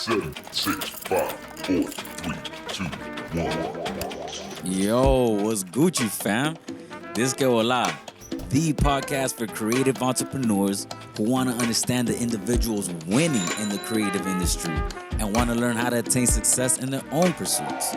7, 6, 5, 4, 3, 2, 1. Yo, what's Gucci, fam? This is Bola, the podcast for creative entrepreneurs who want to understand the individuals winning in the creative industry and want to learn how to attain success in their own pursuits.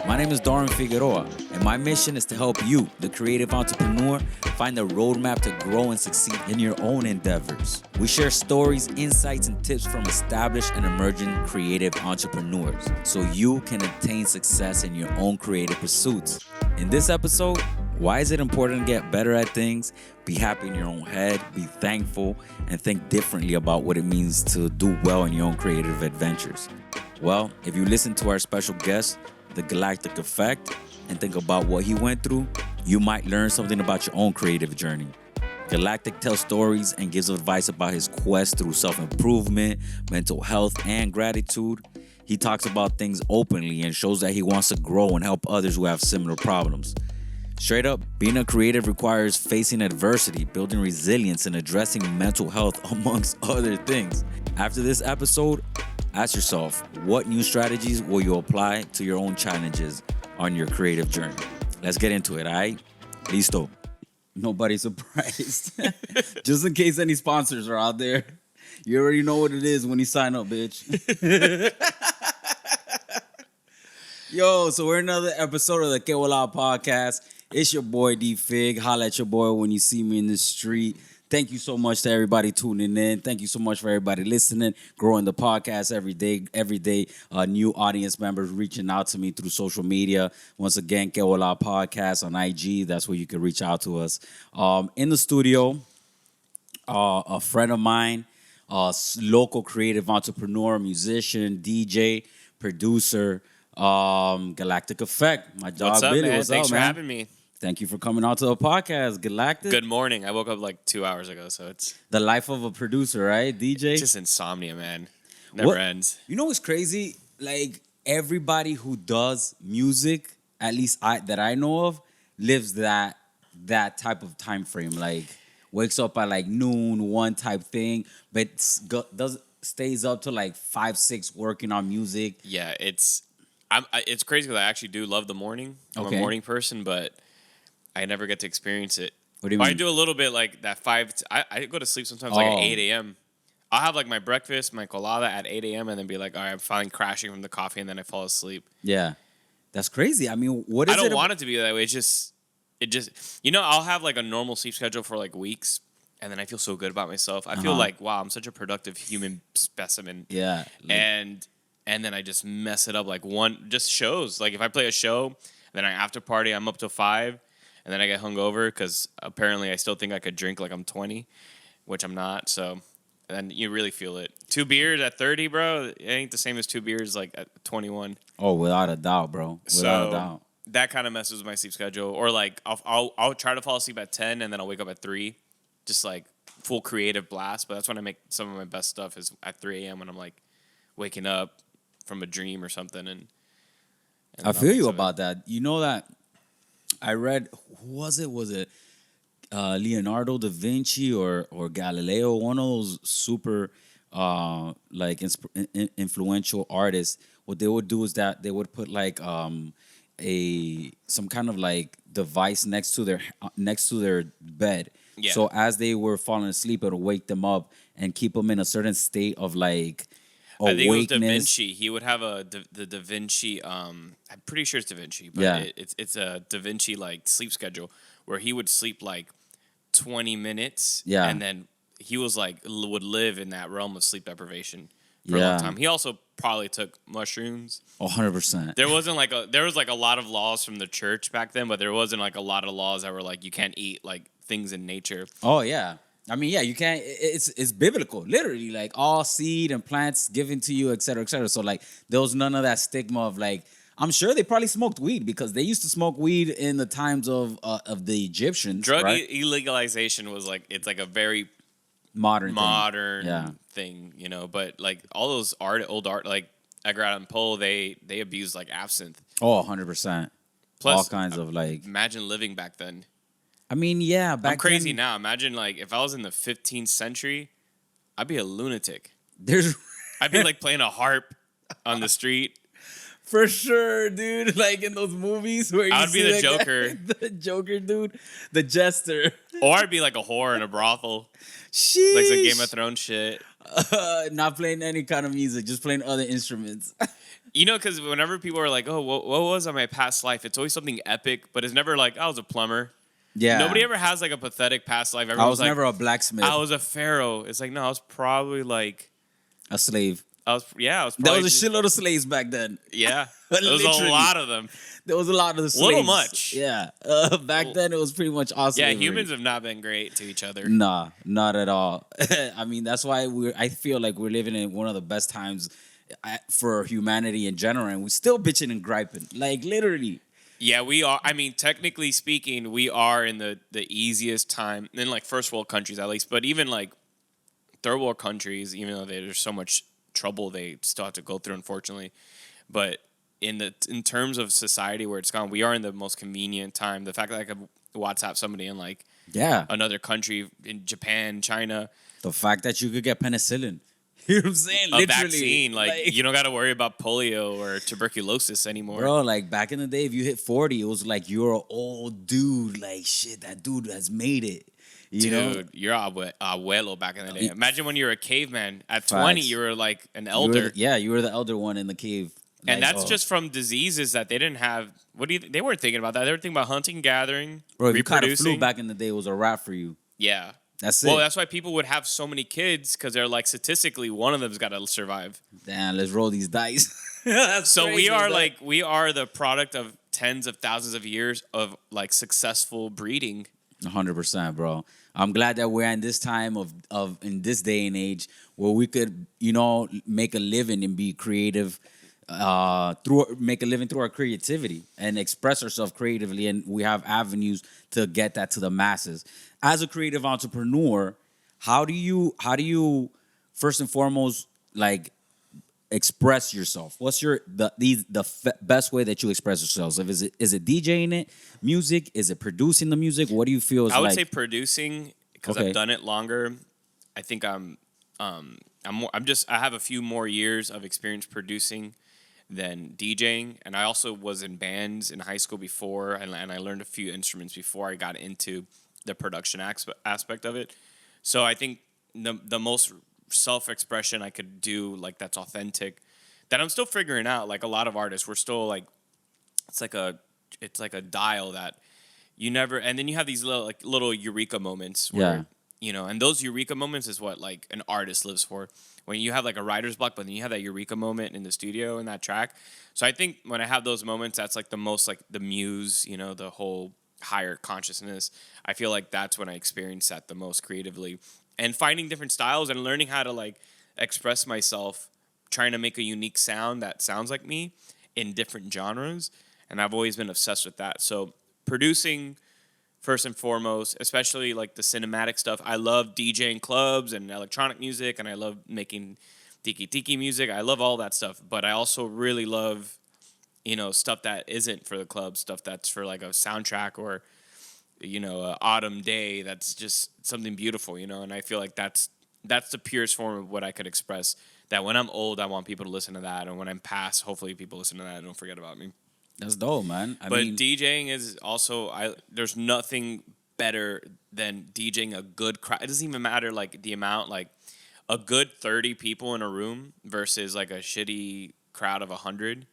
My name is Darren Figueroa, and my mission is to help you, the creative entrepreneur, find the roadmap to grow and succeed in your own endeavors. We share stories, insights, and tips from established and emerging creative entrepreneurs so you can attain success in your own creative pursuits. In this episode, why is it important to get better at things, be happy in your own head, be thankful, and think differently about what it means to do well in your own creative adventures? Well, if you listen to our special guest, the Galactic Effect, and think about what he went through, you might learn something about your own creative journey. Galactic tells stories and gives advice about his quest through self-improvement, mental health, and gratitude. He talks about things openly and shows that he wants to grow and help others who have similar problems. Straight up, being a creative requires facing adversity, building resilience, and addressing mental health, amongst other things. After this episode, ask yourself, what new strategies will you apply to your own challenges on your creative journey? Let's get into it, all right? Listo. Nobody's surprised. Just in case any sponsors are out there, you already know what it is when you sign up, bitch. Yo, so we're another episode of the Que Vola podcast. It's your boy D-Fig. Holla at your boy when you see me in the street. Thank you so much to everybody tuning in. Thank you so much for everybody listening, growing the podcast every day. New audience members reaching out to me through social media. Once again, Que Vola podcast on IG. That's where you can reach out to us. In the studio, a friend of mine, local creative entrepreneur, musician, DJ, producer, Galactic Effect. My dog What's up, Billy. man? What's Thanks up, for man? having me. Thank you for coming out to the podcast, Galactic. Good morning. I woke up like 2 hours ago, so it's The life of a producer, right, DJ? just insomnia, man. Never ends. You know what's crazy? Like, everybody who does music, at least that I know of, lives that type of time frame. Like, wakes up at like noon, one type thing, but stays up to like 5, 6 working on music. Yeah, it's crazy because I actually do love the morning. I'm Okay. a morning person, but I never get to experience it. What do you But mean? I do a little bit like that 5. I go to sleep sometimes like at Oh. 8 a.m. I'll have like my breakfast, my colada at 8 a.m. and then be like, all right, I'm finally crashing from the coffee, and then I fall asleep. Yeah. That's crazy. I mean, what is I don't it? want it to be that way. It just, I'll have like a normal sleep schedule for like weeks, and then I feel so good about myself. I feel like, wow, I'm such a productive human specimen. Yeah. And then I just mess it up. Like just shows. Like if I play a show, then I after party, I'm up till 5, and then I get hungover because apparently I still think I could drink like I'm 20, which I'm not. So then you really feel it. 2 beers at 30, bro, it ain't the same as 2 beers like at 21. Oh, without a doubt, bro. Without a doubt. That kind of messes with my sleep schedule. Or like I'll try to fall asleep at 10 and then I'll wake up at 3, just like full creative blast. But that's when I make some of my best stuff is at 3 a.m. when I'm like waking up from a dream or something. And I feel you about that. You know that I read, who was it? Was it Leonardo da Vinci or Galileo? One of those super influential artists. What they would do is that they would put like some kind of like device next to their bed. Yeah. So as they were falling asleep, it'll wake them up and keep them in a certain state of like I think it was awakeness. Da Vinci. He would have the Da Vinci. I'm pretty sure it's Da Vinci, but Yeah. it's a Da Vinci like sleep schedule where he would sleep like 20 minutes. Yeah. And then he was like would live in that realm of sleep deprivation for a Yeah. long time. He also probably took mushrooms. 100%. There was like a lot of laws from the church back then, but there wasn't like a lot of laws that were like you can't eat like things in nature. Oh yeah. I mean, yeah, you can't. It's biblical, literally. Like all seed and plants given to you, et cetera, et cetera. So like, there was none of that stigma of like. I'm sure they probably smoked weed because they used to smoke weed in the times of the Egyptians. Drug right? illegalization was like it's like a very modern modern thing. thing, But like all those old art, like Edgar Allan Poe, they abused like absinthe. Oh, 100%. Plus, all kinds of like. Imagine living back then. I mean, yeah, back I'm crazy then, now. Imagine like if I was in the 15th century, I'd be a lunatic. There's I'd be like playing a harp on the street. For sure, dude. Like in those movies where you I would be see the that guy- Joker. the Joker, dude, the jester. Or I'd be like a whore in a brothel. Sheesh. Like some Game of Thrones shit. Not playing any kind of music, just playing other instruments. You know, because whenever people are like, oh, what was on my past life? It's always something epic, but it's never like, I was a plumber. Yeah. Nobody ever has like a pathetic past life. I Everyone's was like, never a blacksmith. I was a pharaoh. It's like, no, I was probably like, a slave. I was There probably. was a shitload of slaves back then. Yeah. There was a Literally. lot of them. There was a lot of the slaves. Little much. Yeah. Back then, it was pretty much awesome. Yeah, humans have not been great to each other. Nah, not at all. I mean, that's why I feel like we're living in one of the best times for humanity in general, and we're still bitching and griping. Like, literally. Yeah, we are. I mean, technically speaking, we are in the easiest time in like first world countries at least, but even like third world countries, even though there's so much trouble they still have to go through, unfortunately. But in terms of society where it's gone, we are in the most convenient time. The fact that I could WhatsApp somebody in like another country, in Japan, China, the fact that you could get penicillin. You know what I'm saying? a Literally. vaccine, like you don't got to worry about polio or tuberculosis anymore. Bro, like back in the day, if you hit 40, it was like you're an old dude. Like, shit, that dude has made it. You know? Dude, you're abuelo back in the day. Imagine when you were a caveman. At Facts. 20, you were like an elder. You were the elder one in the cave. And Like, that's just from diseases that they didn't have. They weren't thinking about that. They were thinking about hunting, gathering, bro, if you caught a reproducing. flu back in the day, it was a wrap for you. Yeah. That's Well, it. that's why people would have so many kids, because they're like, statistically, one of them's got to survive. Damn, let's roll these dice. That's So crazy, we are the product of tens of thousands of years of like successful breeding. 100%, bro. I'm glad that we're in this time of in this day and age where we could, make a living and be creative make a living through our creativity and express ourselves creatively, and we have avenues to get that to the masses. As a creative entrepreneur, how do you first and foremost like express yourself? What's the best way that you express yourselves? Is it DJing it, music? Is it producing the music? What do you feel is I would like? say producing, because Okay. I've done it longer. I think I have a few more years of experience producing than DJing, and I also was in bands in high school before, and I learned a few instruments before I got into the production aspect of it. So I think the most self-expression I could do, like that's authentic, that I'm still figuring out. Like a lot of artists, we're still like, it's like a dial that you never, and then you have these little eureka moments where, and those eureka moments is what like an artist lives for. When you have like a writer's block, but then you have that eureka moment in the studio in that track. So I think when I have those moments, that's like the most like the muse, the whole higher consciousness. I feel like that's when I experience that the most creatively, and finding different styles and learning how to like express myself, trying to make a unique sound that sounds like me in different genres. And I've always been obsessed with that. So producing, first and foremost, especially like the cinematic stuff. I love DJing clubs and electronic music, and I love making tiki music. I love all that stuff, but I also really love, stuff that isn't for the club, stuff that's for like a soundtrack or, a autumn day. That's just something beautiful, and I feel like that's the purest form of what I could express. That when I'm old, I want people to listen to that, and when I'm past, hopefully people listen to that and don't forget about me. That's dope, man. But DJing is also, there's nothing better than DJing a good crowd. It doesn't even matter like the amount, like a good 30 people in a room versus like a shitty crowd of 100.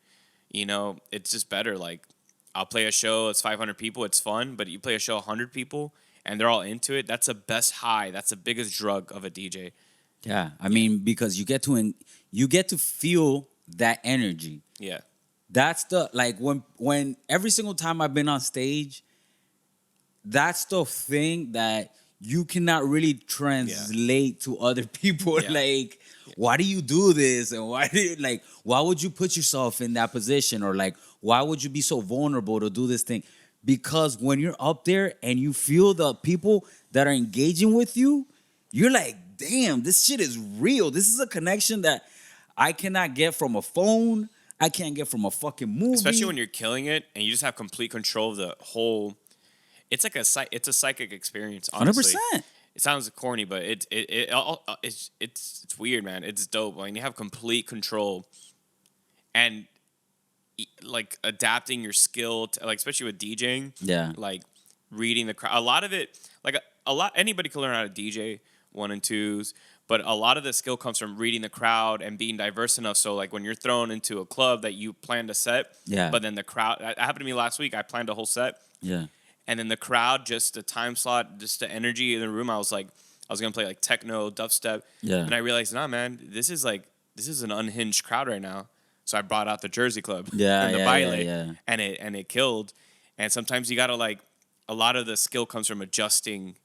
It's just better. Like I'll play a show, it's 500 people, it's fun, but you play a show 100 people and they're all into it. That's the best high. That's the biggest drug of a DJ. Yeah, I mean, because you get to feel that energy. Yeah. That's the like when every single time I've been on stage, that's the thing that you cannot really translate to other people. Yeah. Like, why do you do this? And why would you put yourself in that position? Or like, why would you be so vulnerable to do this thing? Because when you're up there and you feel the people that are engaging with you, you're like, damn, this shit is real. This is a connection that I cannot get from a phone. I can't get from a fucking movie. Especially when you're killing it and you just have complete control of the whole. It's like it's a psychic experience. Honestly. 100%. It sounds corny, but it's weird, man. It's dope when you have complete control and like adapting your skill to, like, especially with DJing. Yeah. Like reading the crowd. A lot of it, like a lot, anybody can learn how to DJ one and twos, but a lot of the skill comes from reading the crowd and being diverse enough. So like when you're thrown into a club that you planned a set, Yeah. but then the crowd, that happened to me last week. I planned a whole set, Yeah. and then the crowd, just the time slot, just the energy in the room. I was like, I was gonna play like techno, dubstep, Yeah. and I realized, nah, man, this is an unhinged crowd right now. So I brought out the Jersey Club, Yeah, and the yeah, baile, yeah. and it killed. And sometimes you gotta like, a lot of the skill comes from adjusting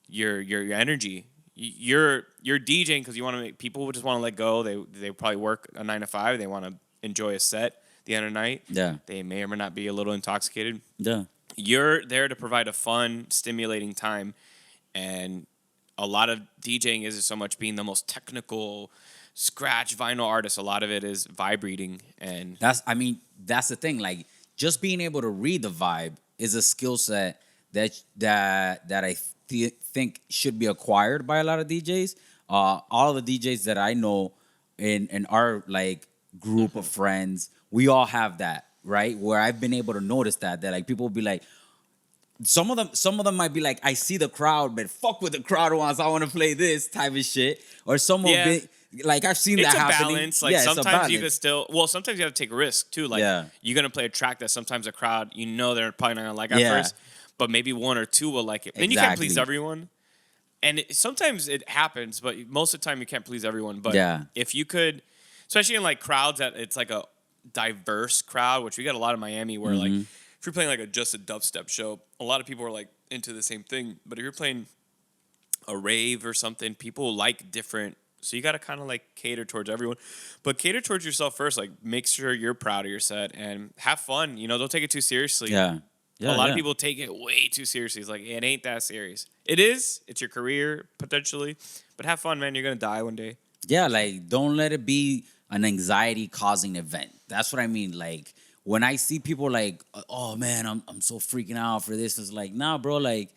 your energy. You're DJing because you want to make people just want to let go. They probably work a 9 to 5. They want to enjoy a set at the end of the night. Yeah. They may or may not be a little intoxicated. Yeah. You're there to provide a fun, stimulating time, and a lot of DJing isn't so much being the most technical scratch vinyl artist. A lot of it is vibe reading, and That's the thing. Like, just being able to read the vibe is a skill set that I think should be acquired by a lot of DJs. All the DJs that I know in our like group of friends, we all have that, right? Where I've been able to notice that like people will be like, some of them might be like, I see the crowd, but fuck what the crowd wants. I want to play this type of shit. Or some will Yeah. be like, I've seen it's that a happening. balance. Like Yeah, it's a sometimes you balance. could still, sometimes you have to take a risk too. Like Yeah. you're gonna play a track that sometimes a crowd, they're probably not gonna like at Yeah. first, but maybe one or two will like it. Then you can't please Exactly. everyone, and sometimes it happens, but most of the time you can't please everyone. But Yeah. if you could, especially in like crowds that it's like a diverse crowd, which we got a lot in Miami, where like Mm-hmm. if you're playing like just a dubstep show, a lot of people are like into the same thing. But if you're playing a rave or something, people like different. So you got to kind of like cater towards everyone, but cater towards yourself first. Like make sure you're proud of your set and have fun. Don't take it too seriously. Yeah. Yeah, A lot yeah. of people take it way too seriously. It's like, it ain't that serious. It is. It's your career potentially, but have fun, man. You're gonna die one day. Yeah, like don't let it be an anxiety causing event. That's what I mean. Like when I see people like, oh man, I'm so freaking out for this. It's like, nah, bro, like,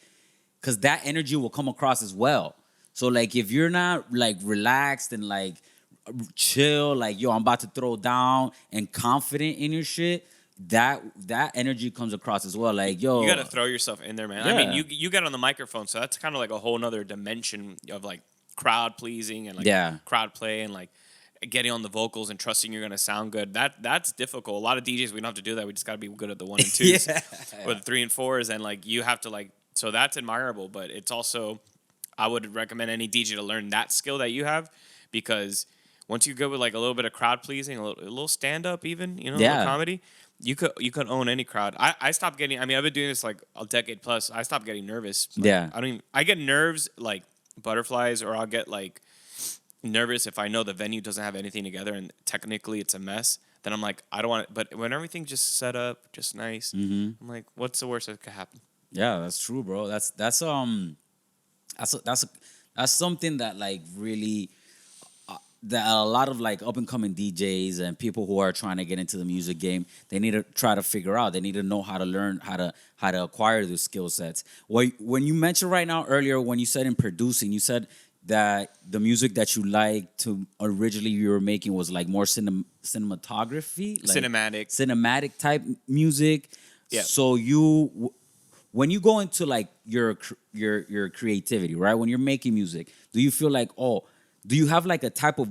cause that energy will come across as well. So like if you're not like relaxed and like chill, like yo, I'm about to throw down and confident in your shit, that energy comes across as well. Like yo, You got to throw yourself in there, man. I Yeah. mean, you got on the microphone, so that's kind of like a whole nother dimension of like crowd pleasing and like Yeah. crowd play and like getting on the vocals and trusting you're gonna sound good. That's difficult. A lot of DJs, we don't have to do that. We just got to be good at the 1 and 2s Yeah. or the 3 and 4s, and like you have to like. So that's admirable, but it's also, I would recommend any DJ to learn that skill that you have, because once you go with like a little bit of crowd pleasing, a little stand up, even a Yeah. little comedy, you could own any crowd. I stopped getting. I mean, I've been doing this like a decade plus. I stopped getting nervous. Like, Yeah. I get nerves like butterflies, or I'll get like nervous if I know the venue doesn't have anything together and technically it's a mess. Then I'm like, I don't want it. But when everything's just set up, just nice, I'm like, what's the worst that could happen? Yeah, that's true, bro. That's something that like really that a lot of like up and coming DJs and people who are trying to get into the music game, they need to try to figure out. They need to know how to learn how to acquire those skill sets. When you mentioned right now earlier, when you said in producing, you said that the music that you like to originally you were making was like more cinematography, like cinematic type music. Yeah. So when you go into like your creativity, right? When you're making music, do you feel like, do you have like a type of,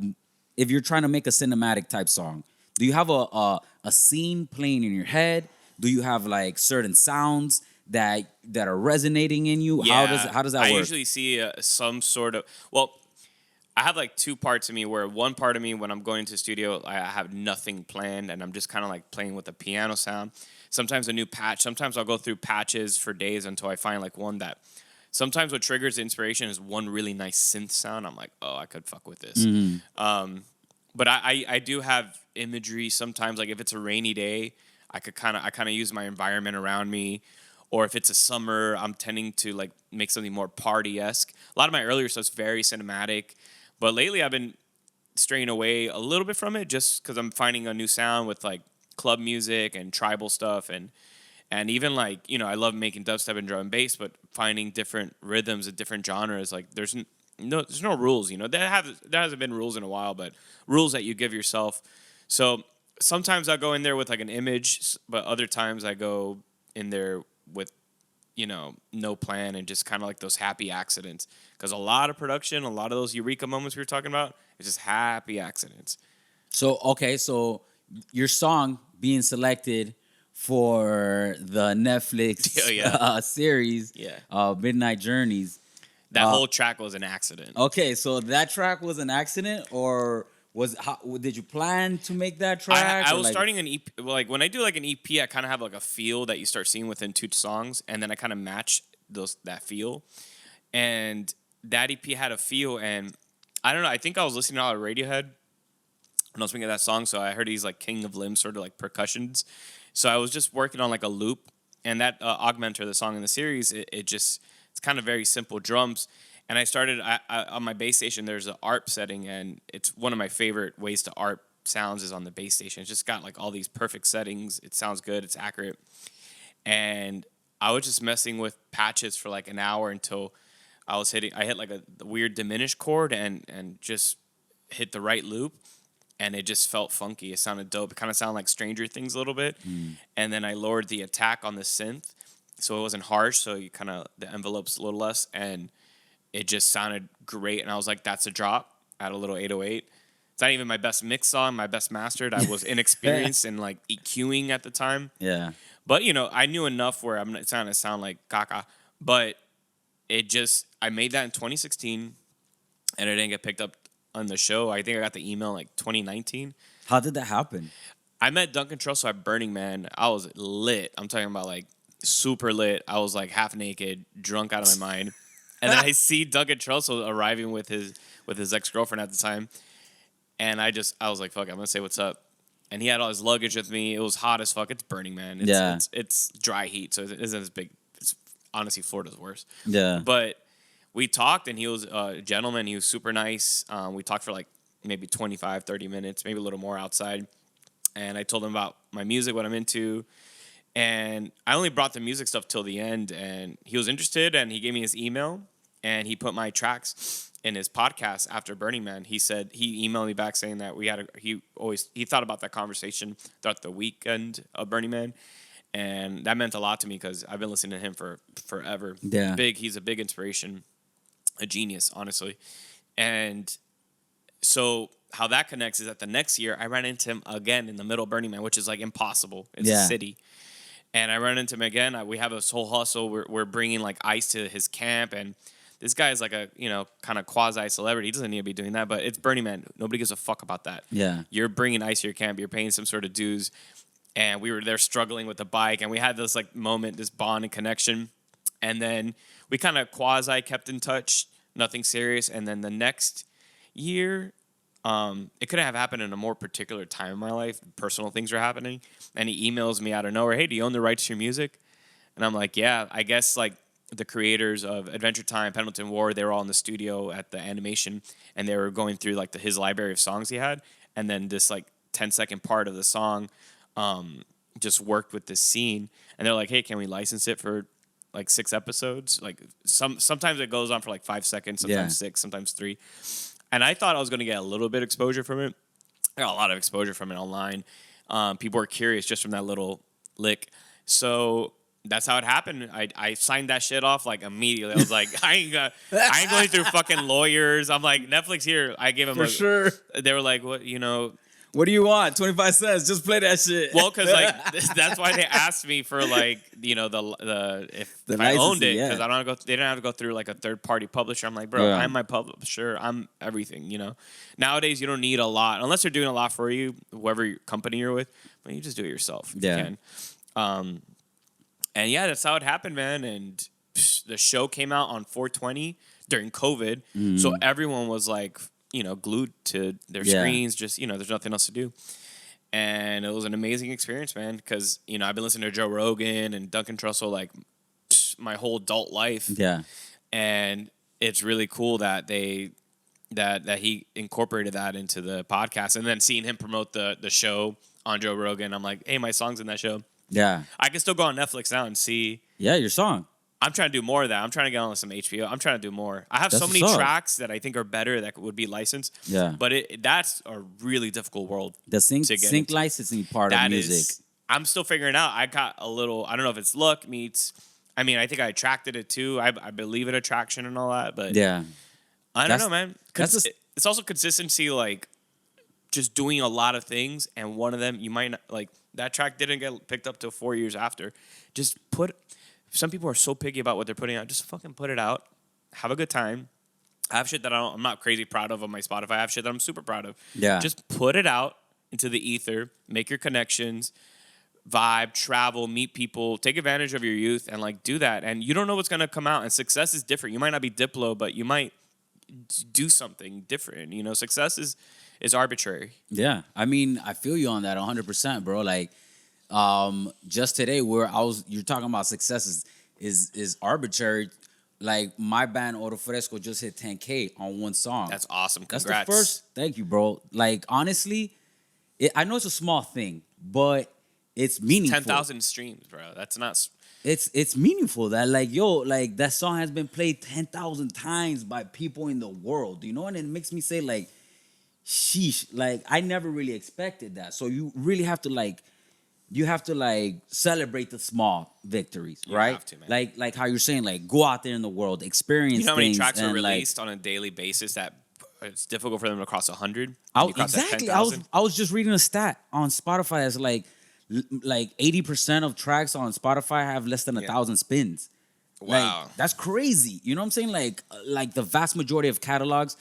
if you're trying to make a cinematic type song, do you have a scene playing in your head? Do you have like certain sounds that are resonating in you? Yeah, How does that work? I usually see some sort of, I have like two parts of me, where one part of me, when I'm going to the studio, I have nothing planned and I'm just kind of like playing with the piano sound. Sometimes a new patch. Sometimes I'll go through patches for days until I find like one that, sometimes what triggers inspiration is one really nice synth sound. I'm like, oh, I could fuck with this. But I do have imagery sometimes. Like if it's a rainy day, I kind of use my environment around me. Or if it's a summer, I'm tending to like make something more party-esque. A lot of my earlier stuff's very cinematic, but lately I've been straying away a little bit from it, just because I'm finding a new sound with like club music and tribal stuff, and even like I love making dubstep and drum and bass, but finding different rhythms and different genres. Like there's no rules. There hasn't been rules in a while, but rules that you give yourself. So sometimes I go in there with like an image, but other times I go in there with, no plan and just kind of like those happy accidents. Because a lot of production, a lot of those eureka moments we were talking about, it's just happy accidents. So okay, so your song being selected for the Netflix Yeah. series, Yeah. Midnight Journeys. That whole track was an accident. Okay, so that track was an accident, or did you plan to make that track? I or was like, starting an EP. Like when I do like an EP, I kind of have like a feel that you start seeing within 2 songs, and then I kind of match that feel. And that EP had a feel, and I don't know. I think I was listening to all of Radiohead when I was making that song, so I heard he's like king of limbs, sort of like percussions. So I was just working on like a loop, and that augmenter, the song in the series, it's kind of very simple drums. And I started on my bass station. There's an ARP setting, and it's one of my favorite ways to ARP sounds is on the bass station. It's just got like all these perfect settings. It sounds good. It's accurate. And I was just messing with patches for like an hour until I hit like the weird diminished chord and just hit the right loop. And it just felt funky. It sounded dope. It kind of sounded like Stranger Things a little bit. And then I lowered the attack on the synth so it wasn't harsh. So the envelope's a little less. And it just sounded great. And I was like, that's a drop. Add a little 808. It's not even my best mix song, my best mastered. I was inexperienced in like EQing at the time. yeah, But, I knew enough where I'm not trying to sound like caca. But I made that in 2016 and it didn't get picked up on the show. I think I got the email like 2019. how did that happen? I met Duncan Trussell at Burning Man. I was lit. I'm talking about like super lit. I was like half naked, drunk out of my mind. And then I see Duncan Trussell arriving with his ex-girlfriend at the time. And I was like, fuck, I'm going to say what's up. And he had all his luggage with me. It was hot as fuck. It's Burning Man. It's dry heat, so it isn't as big. It's honestly, Florida's worse. Yeah. But we talked, and he was a gentleman. He was super nice. We talked for like maybe 25, 30 minutes, maybe a little more outside. And I told him about my music, what I'm into. And I only brought the music stuff till the end. And he was interested, and he gave me his email. And he put my tracks in his podcast after Burning Man. He said he emailed me back saying that he thought about that conversation throughout the weekend of Burning Man, and that meant a lot to me because I've been listening to him for forever. Yeah, he's a big inspiration, a genius, honestly. And so how that connects is that the next year I ran into him again in the middle of Burning Man, which is like impossible. It's a city. And I ran into him again. We have this whole hustle. We're bringing like ice to his camp, and this guy is like a, kind of quasi-celebrity. He doesn't need to be doing that, but it's Burning Man. Nobody gives a fuck about that. Yeah. You're bringing ice to your camp. You're paying some sort of dues. And we were there struggling with the bike, and we had this like moment, this bond and connection. And then we kind of quasi kept in touch, nothing serious. And then the next year, it couldn't have happened in a more particular time in my life. Personal things were happening. And he emails me out of nowhere, hey, do you own the rights to your music? And I'm like, yeah, I guess like the creators of Adventure Time, Pendleton Ward, they were all in the studio at the animation, and they were going through like his library of songs he had. And then this like 10-second part of the song just worked with this scene. And they're like, hey, can we license it for like 6 episodes? Like sometimes it goes on for like 5 seconds, sometimes 6, sometimes 3. And I thought I was going to get a little bit exposure from it. I got a lot of exposure from it online. People were curious just from that little lick. So that's how it happened. I signed that shit off like immediately. I was like, I ain't going through fucking lawyers. I'm like, Netflix here. I gave them for sure. They were like, what, What do you want? 25 cents. Just play that shit. Well, because like that's why they asked me for like if I owned it, because I don't go. They didn't have to go through like a third party publisher. I'm like, bro, I'm my publisher. I'm everything. Nowadays you don't need a lot unless they're doing a lot for you, whoever company you're with. But you just do it yourself. If you can. And yeah, that's how it happened, man. And the show came out on 4/20 during COVID, so everyone was like, glued to their screens. Just there's nothing else to do, and it was an amazing experience, man. Because I've been listening to Joe Rogan and Duncan Trussell like my whole adult life. Yeah, and it's really cool that that he incorporated that into the podcast, and then seeing him promote the show on Joe Rogan, I'm like, hey, my song's in that show. Yeah. I can still go on Netflix now and see. Yeah, your song. I'm trying to do more of that. I'm trying to get on some HBO. I'm trying to do more. I have That's so many what's up. tracks that I think are better that would be licensed. Yeah. But that's a really difficult world. The sync to get sync into. licensing part of That music. is, I'm still figuring out. I got a little, I don't know if it's luck meets, I mean, I think I attracted it too. I believe in attraction and all that, but Yeah. I don't That's- know, man. that's It's also consistency, like just doing a lot of things, and one of them you might not like. That track didn't get picked up till 4 years after. Just put. Some people are so picky about what they're putting out. Just fucking put it out. Have a good time. I have shit that I'm not crazy proud of on my Spotify. I have shit that I'm super proud of. Yeah. Just put it out into the ether. Make your connections. Vibe, travel, meet people, take advantage of your youth, and like do that. And you don't know what's gonna come out. And success is different. You might not be Diplo, but you might do something different. You know, success is arbitrary. Yeah. I mean, I feel you on that 100%, bro. Like, just today you're talking about success is arbitrary. Like my band Oro Fresco just hit 10K on one song. That's awesome. That's Congrats. the first. Thank you, bro. Like honestly, I know it's a small thing, but it's meaningful. 10,000 streams, bro. That's not. It's meaningful that like like that song has been played 10,000 times by people in the world, you know, and it makes me say like, sheesh, like I never really expected that. So you really have to like. You have to like celebrate the small victories, You right? have to, man. Like how you're saying, like go out there in the world, experience. You know how many things tracks are and, released on a daily basis that it's difficult for them to cross 100? Exactly. I was just reading a stat on Spotify that's like 80% of tracks on Spotify have less than 1,000 spins. Wow. Like, that's crazy. You know what I'm saying? Like the vast majority of catalogs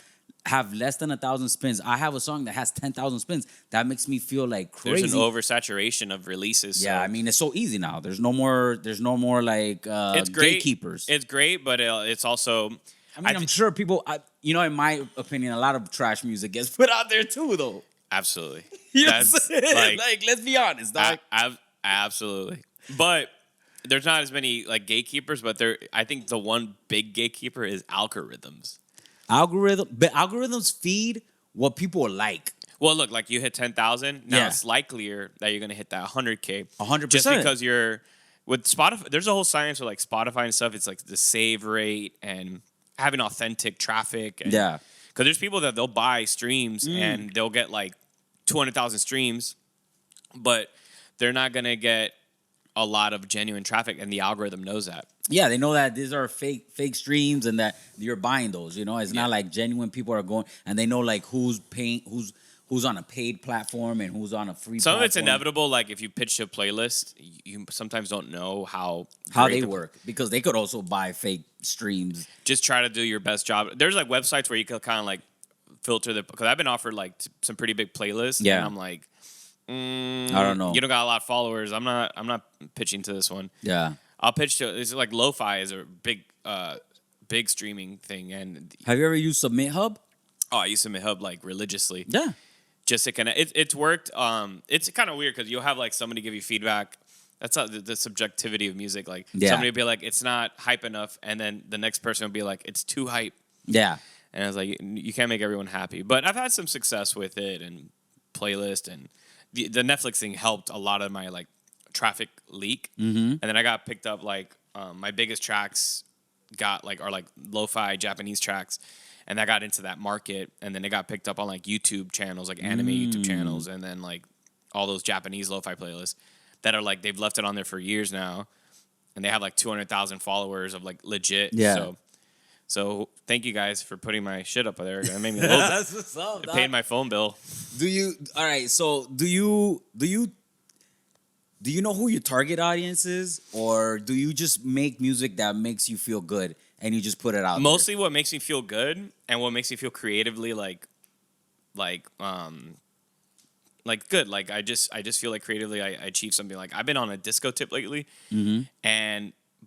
have less than 1,000 spins. I have a song that has 10,000 spins. That makes me feel like crazy. There's an oversaturation of releases. Yeah, so I mean it's so easy now. There's no more like it's great. gatekeepers. It's great, but it's also. I mean, I'm sure people. In my opinion, a lot of trash music gets put out there too, though. Absolutely. You know what I'm saying? Like, let's be honest, dog. Absolutely. But there's not as many like gatekeepers, but I think the one big gatekeeper is algorithms. But algorithms feed what people like. Well, look, like you hit 10,000. Now Yeah. it's likelier that you're going to hit that 100K. 100%. Just because you're with Spotify. There's a whole science with like Spotify and stuff. It's like the save rate and having authentic traffic. And, Yeah. Because there's people that they'll buy streams and they'll get like 200,000 streams, but they're not going to get a lot of genuine traffic, and the algorithm knows that. Yeah, they know that these are fake streams and that you're buying those. You know, it's not like genuine people are going, and they know like who's paying, who's on a paid platform and who's on a free. Some platform. of it's inevitable. Like if you pitch a playlist, you sometimes don't know how they work, because they could also buy fake streams. Just try to do your best job. There's like websites where you can kind of like filter because I've been offered like some pretty big playlists. Yeah. And I'm like, I don't know. You don't got a lot of followers. I'm not pitching to this one. Yeah. I'll pitch to it's like lo-fi is a big streaming thing. And Have you ever used Submit Hub? I use Submit Hub like religiously. Yeah. Just to connect. It's worked. It's kind of weird because you'll have like somebody give you feedback. That's not the subjectivity of music. Like somebody will be like, it's not hype enough, and then the next person will be like, it's too hype. Yeah. And I was like, you can't make everyone happy. But I've had some success with it and playlist, and the Netflix thing helped a lot of my like traffic leak. Mm-hmm. And then I got picked up like my biggest tracks are like lo-fi Japanese tracks. And I got into that market, and then it got picked up on like YouTube channels, like anime YouTube channels, and then like all those Japanese lo-fi playlists that are like they've left it on there for years now, and they have like 200,000 followers of like legit. Yeah. So thank you guys for putting my shit up there. It made me a little bit. That's what's up, It paid my phone bill. All right, so do you know who your target audience is, or do you just make music that makes you feel good and you just put it out Mostly what makes me feel good and what makes me feel creatively like good. Like I just feel like creatively I achieved something. Like I've been on a disco tip lately,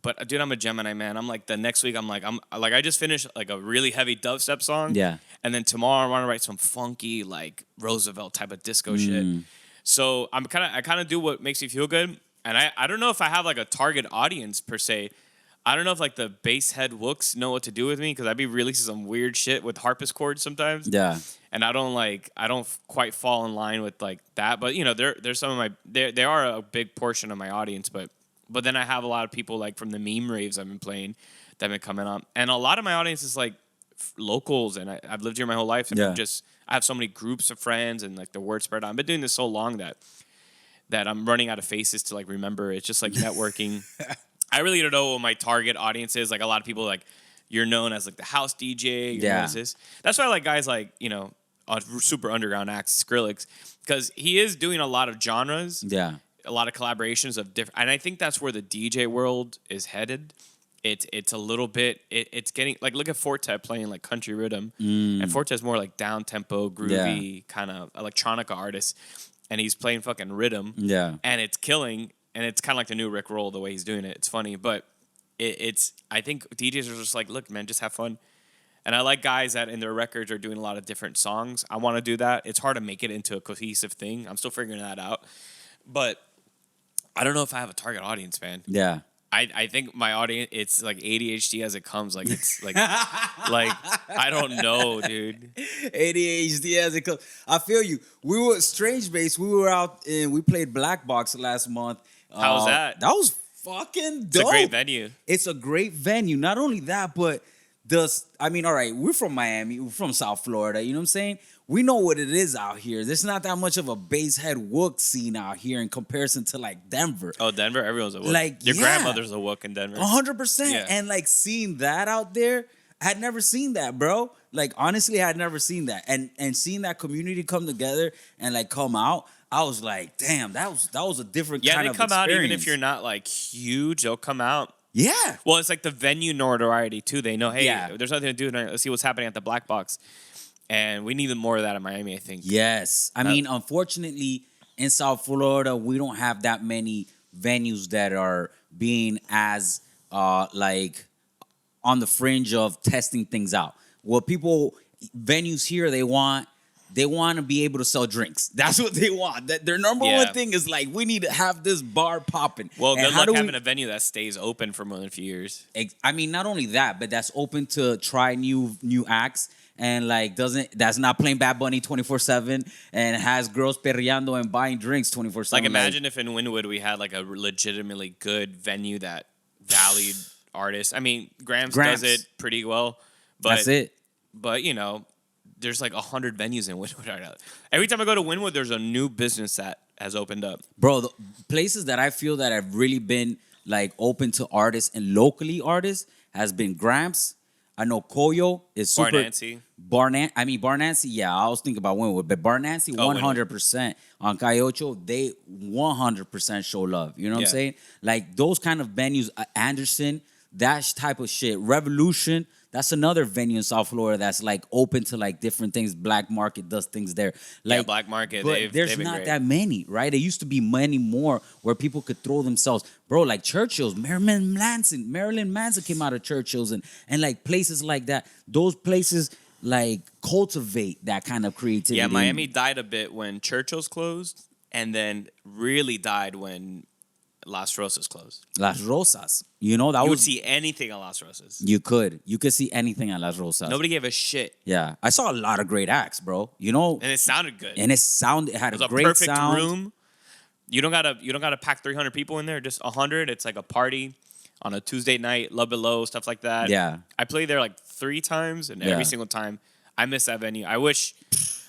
but dude, I'm a Gemini man. I'm like the next week I'm I just finished like a really heavy dubstep song. Yeah. And then tomorrow I want to write some funky like Roosevelt type of disco shit. So I kind of do what makes me feel good. And I don't know if I have like a target audience per se. I don't know if like the bass head wooks know what to do with me, because I'd be releasing some weird shit with harpsichords sometimes. Yeah. And I don't quite fall in line with like that. But you know, there's some of my they are a big portion of my audience, but But then I have a lot of people like from the meme raves I've been playing that have been coming up. And a lot of my audience is like locals, and I've lived here my whole life. And I have so many groups of friends, and like the word spread out. I've been doing this so long that I'm running out of faces to like remember. It's just like networking. I really don't know what my target audience is. Like a lot of people, like you're known as like the house DJ. You're known as this. That's why I like guys like, you know, super underground acts, Skrillex, because he is doing a lot of genres. Yeah. A lot of collaborations of different, and I think that's where the DJ world is headed. It's a little bit, it's getting, like, look at Forte playing like country rhythm, and Forte's more like down tempo, groovy kind of electronica artist, and he's playing fucking rhythm, and it's killing, and it's kind of like the new Rick Roll the way he's doing it. It's funny, but it's I think DJs are just like, look, man, just have fun. And I like guys that in their records are doing a lot of different songs. I want to do that. It's hard to make it into a cohesive thing. I'm still figuring that out, but I don't know if I have a target audience, man. Yeah. I think my audience, it's like ADHD as it comes. Like, it's like, like, I don't know, dude. ADHD as it comes. I feel you. We were Strange Base. We were out and we played Black Box last month. How was that? That was fucking dope. It's a great venue. It's a great venue. Not only that, but all right, we're from Miami. We're from South Florida. You know what I'm saying? We know what it is out here. There's not that much of a bass head wook scene out here in comparison to like Denver. Oh, Denver? Everyone's a wook. Like, your grandmother's a wook in Denver. 100%. Yeah. And like seeing that out there, I had never seen that, bro. Like, honestly, I had never seen that. And seeing that community come together and like come out, I was like, damn, that was a different kind of experience. Yeah, they come out even if you're not like huge, they'll come out. Yeah. Well, it's like the venue notoriety too. They know, hey, there's nothing to do tonight. Let's see what's happening at the Black Box. And we need more of that in Miami, I think. Yes. I mean, unfortunately, in South Florida, we don't have that many venues that are being as like on the fringe of testing things out. What venues here, they want to be able to sell drinks. That's what they want. Their number one thing is like, we need to have this bar popping. Well, good luck having a venue that stays open for more than a few years. I mean, not only that, but that's open to try new acts and like that's not playing Bad Bunny 24/7 and has girls perreando and buying drinks 24/7. Like, imagine if in Wynwood we had like a legitimately good venue that valued artists. I mean, Gramps does it pretty well, but that's it. But you know, there's like 100 venues in Wynwood right now. Every time I go to Wynwood, there's a new business that has opened up. Bro, the places that I feel that have really been like open to artists and locally artists has been Gramps. I know Koyo is super. Barnancy, yeah, I was thinking about Wynwood, but Barnancy 100% on Cayocho, they 100% show love. You know what I'm saying? Like those kind of venues, Anderson, that type of shit. Revolution, that's another venue in South Florida that's like open to like different things. Black Market does things there. Like, Black Market. But there's not that many, right? There used to be many more where people could throw themselves. Bro, like Churchill's, Marilyn Manson came out of Churchill's and like places like that. Those places like cultivate that kind of creativity. Yeah, Miami died a bit when Churchill's closed, and then really died when Las Rosas closed. Las Rosas. You know, you would see anything at Las Rosas. You could see anything at Las Rosas. Nobody gave a shit. Yeah. I saw a lot of great acts, bro. You know. And it sounded good. And it had a great perfect sound. Room. You don't gotta pack 300 people in there, just 100. It's like a party on a Tuesday night, Love Below, stuff like that. Yeah. I played there like 3 times, and every single time I miss that venue. I wish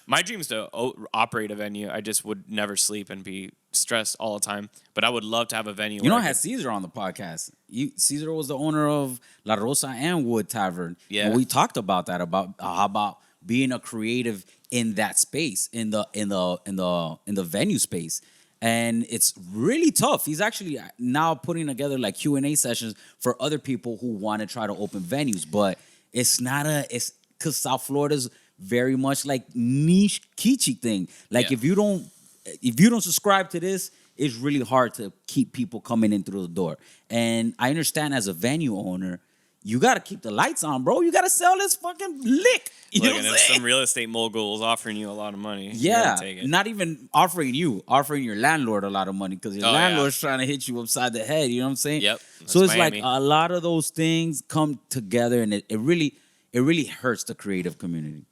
my dream is to operate a venue. I just would never sleep and be stressed all the time. But I would love to have a venue. You know, I had Caesar on the podcast. Caesar was the owner of La Rosa and Wood Tavern. Yeah, and we talked about that about being a creative in that space, in the venue space. And it's really tough. He's actually now putting together like Q&A sessions for other people who want to try to open venues. But it's because South Florida's very much like niche kitschy thing. Like if you don't subscribe to this, it's really hard to keep people coming in through the door. And I understand as a venue owner, you got to keep the lights on, bro. You got to sell this fucking lick. You know what I'm saying? Some real estate mogul is offering you a lot of money. Yeah, not even offering your landlord a lot of money because your landlord's trying to hit you upside the head. You know what I'm saying? Yep. So it's Miami. Like a lot of those things come together, and it really hurts the creative community.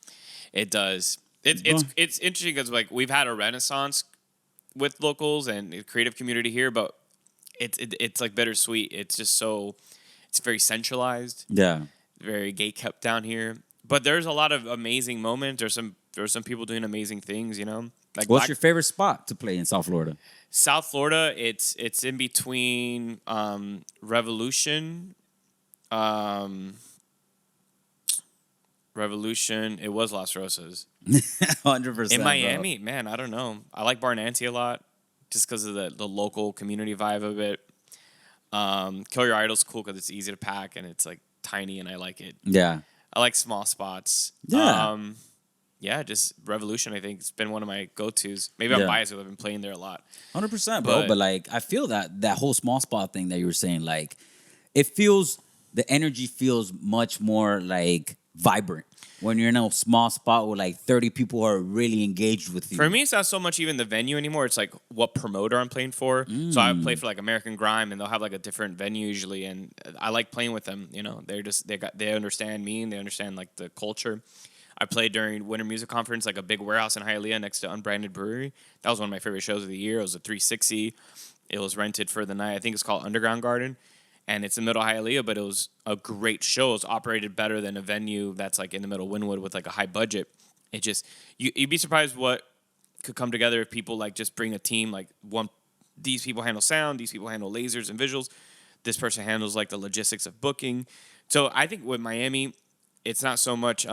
It does. It's interesting because like we've had a renaissance with locals and the creative community here, but it's like bittersweet. It's just so it's very centralized, Yeah. very gate kept down here. But there's a lot of amazing moments. There's some people doing amazing things, you know. Like What's your favorite spot to play in South Florida? South Florida, it's in between Revolution. Um, Revolution. It was Las Rosas. 100%. In Miami, man, I don't know. I like Barnanti a lot just because of the local community vibe of it. Kill Your Idol's cool because it's easy to pack and it's like tiny and I like it. Yeah. I like small spots. Yeah. Yeah, just Revolution. I think it's been one of my go-tos. Maybe I'm Yeah. biased because I've been playing there a lot. 100%, bro. But- But like, I feel that whole small spot thing that you were saying, like, it feels, the energy feels much more like vibrant when you're in a small spot with like 30 people who are really engaged with you. For me, it's not so much even the venue anymore. It's like what promoter I'm playing for. So I play for like American Grime, and they'll have like a different venue usually, and I like playing with them. You know, they understand me and they understand like the culture. I played during Winter Music Conference, like a big warehouse in Hialeah next to Unbranded Brewery. That was one of my favorite shows of the year. It was a 360. It was rented for the night. I think it's called Underground Garden. And it's in the middle of Hialeah, but it was a great show. It was operated better than a venue that's like in the middle of Wynwood with like a high budget. It just, you'd be surprised what could come together if people like just bring a team. Like these people handle sound, these people handle lasers and visuals. This person handles like the logistics of booking. So I think with Miami, it's not so much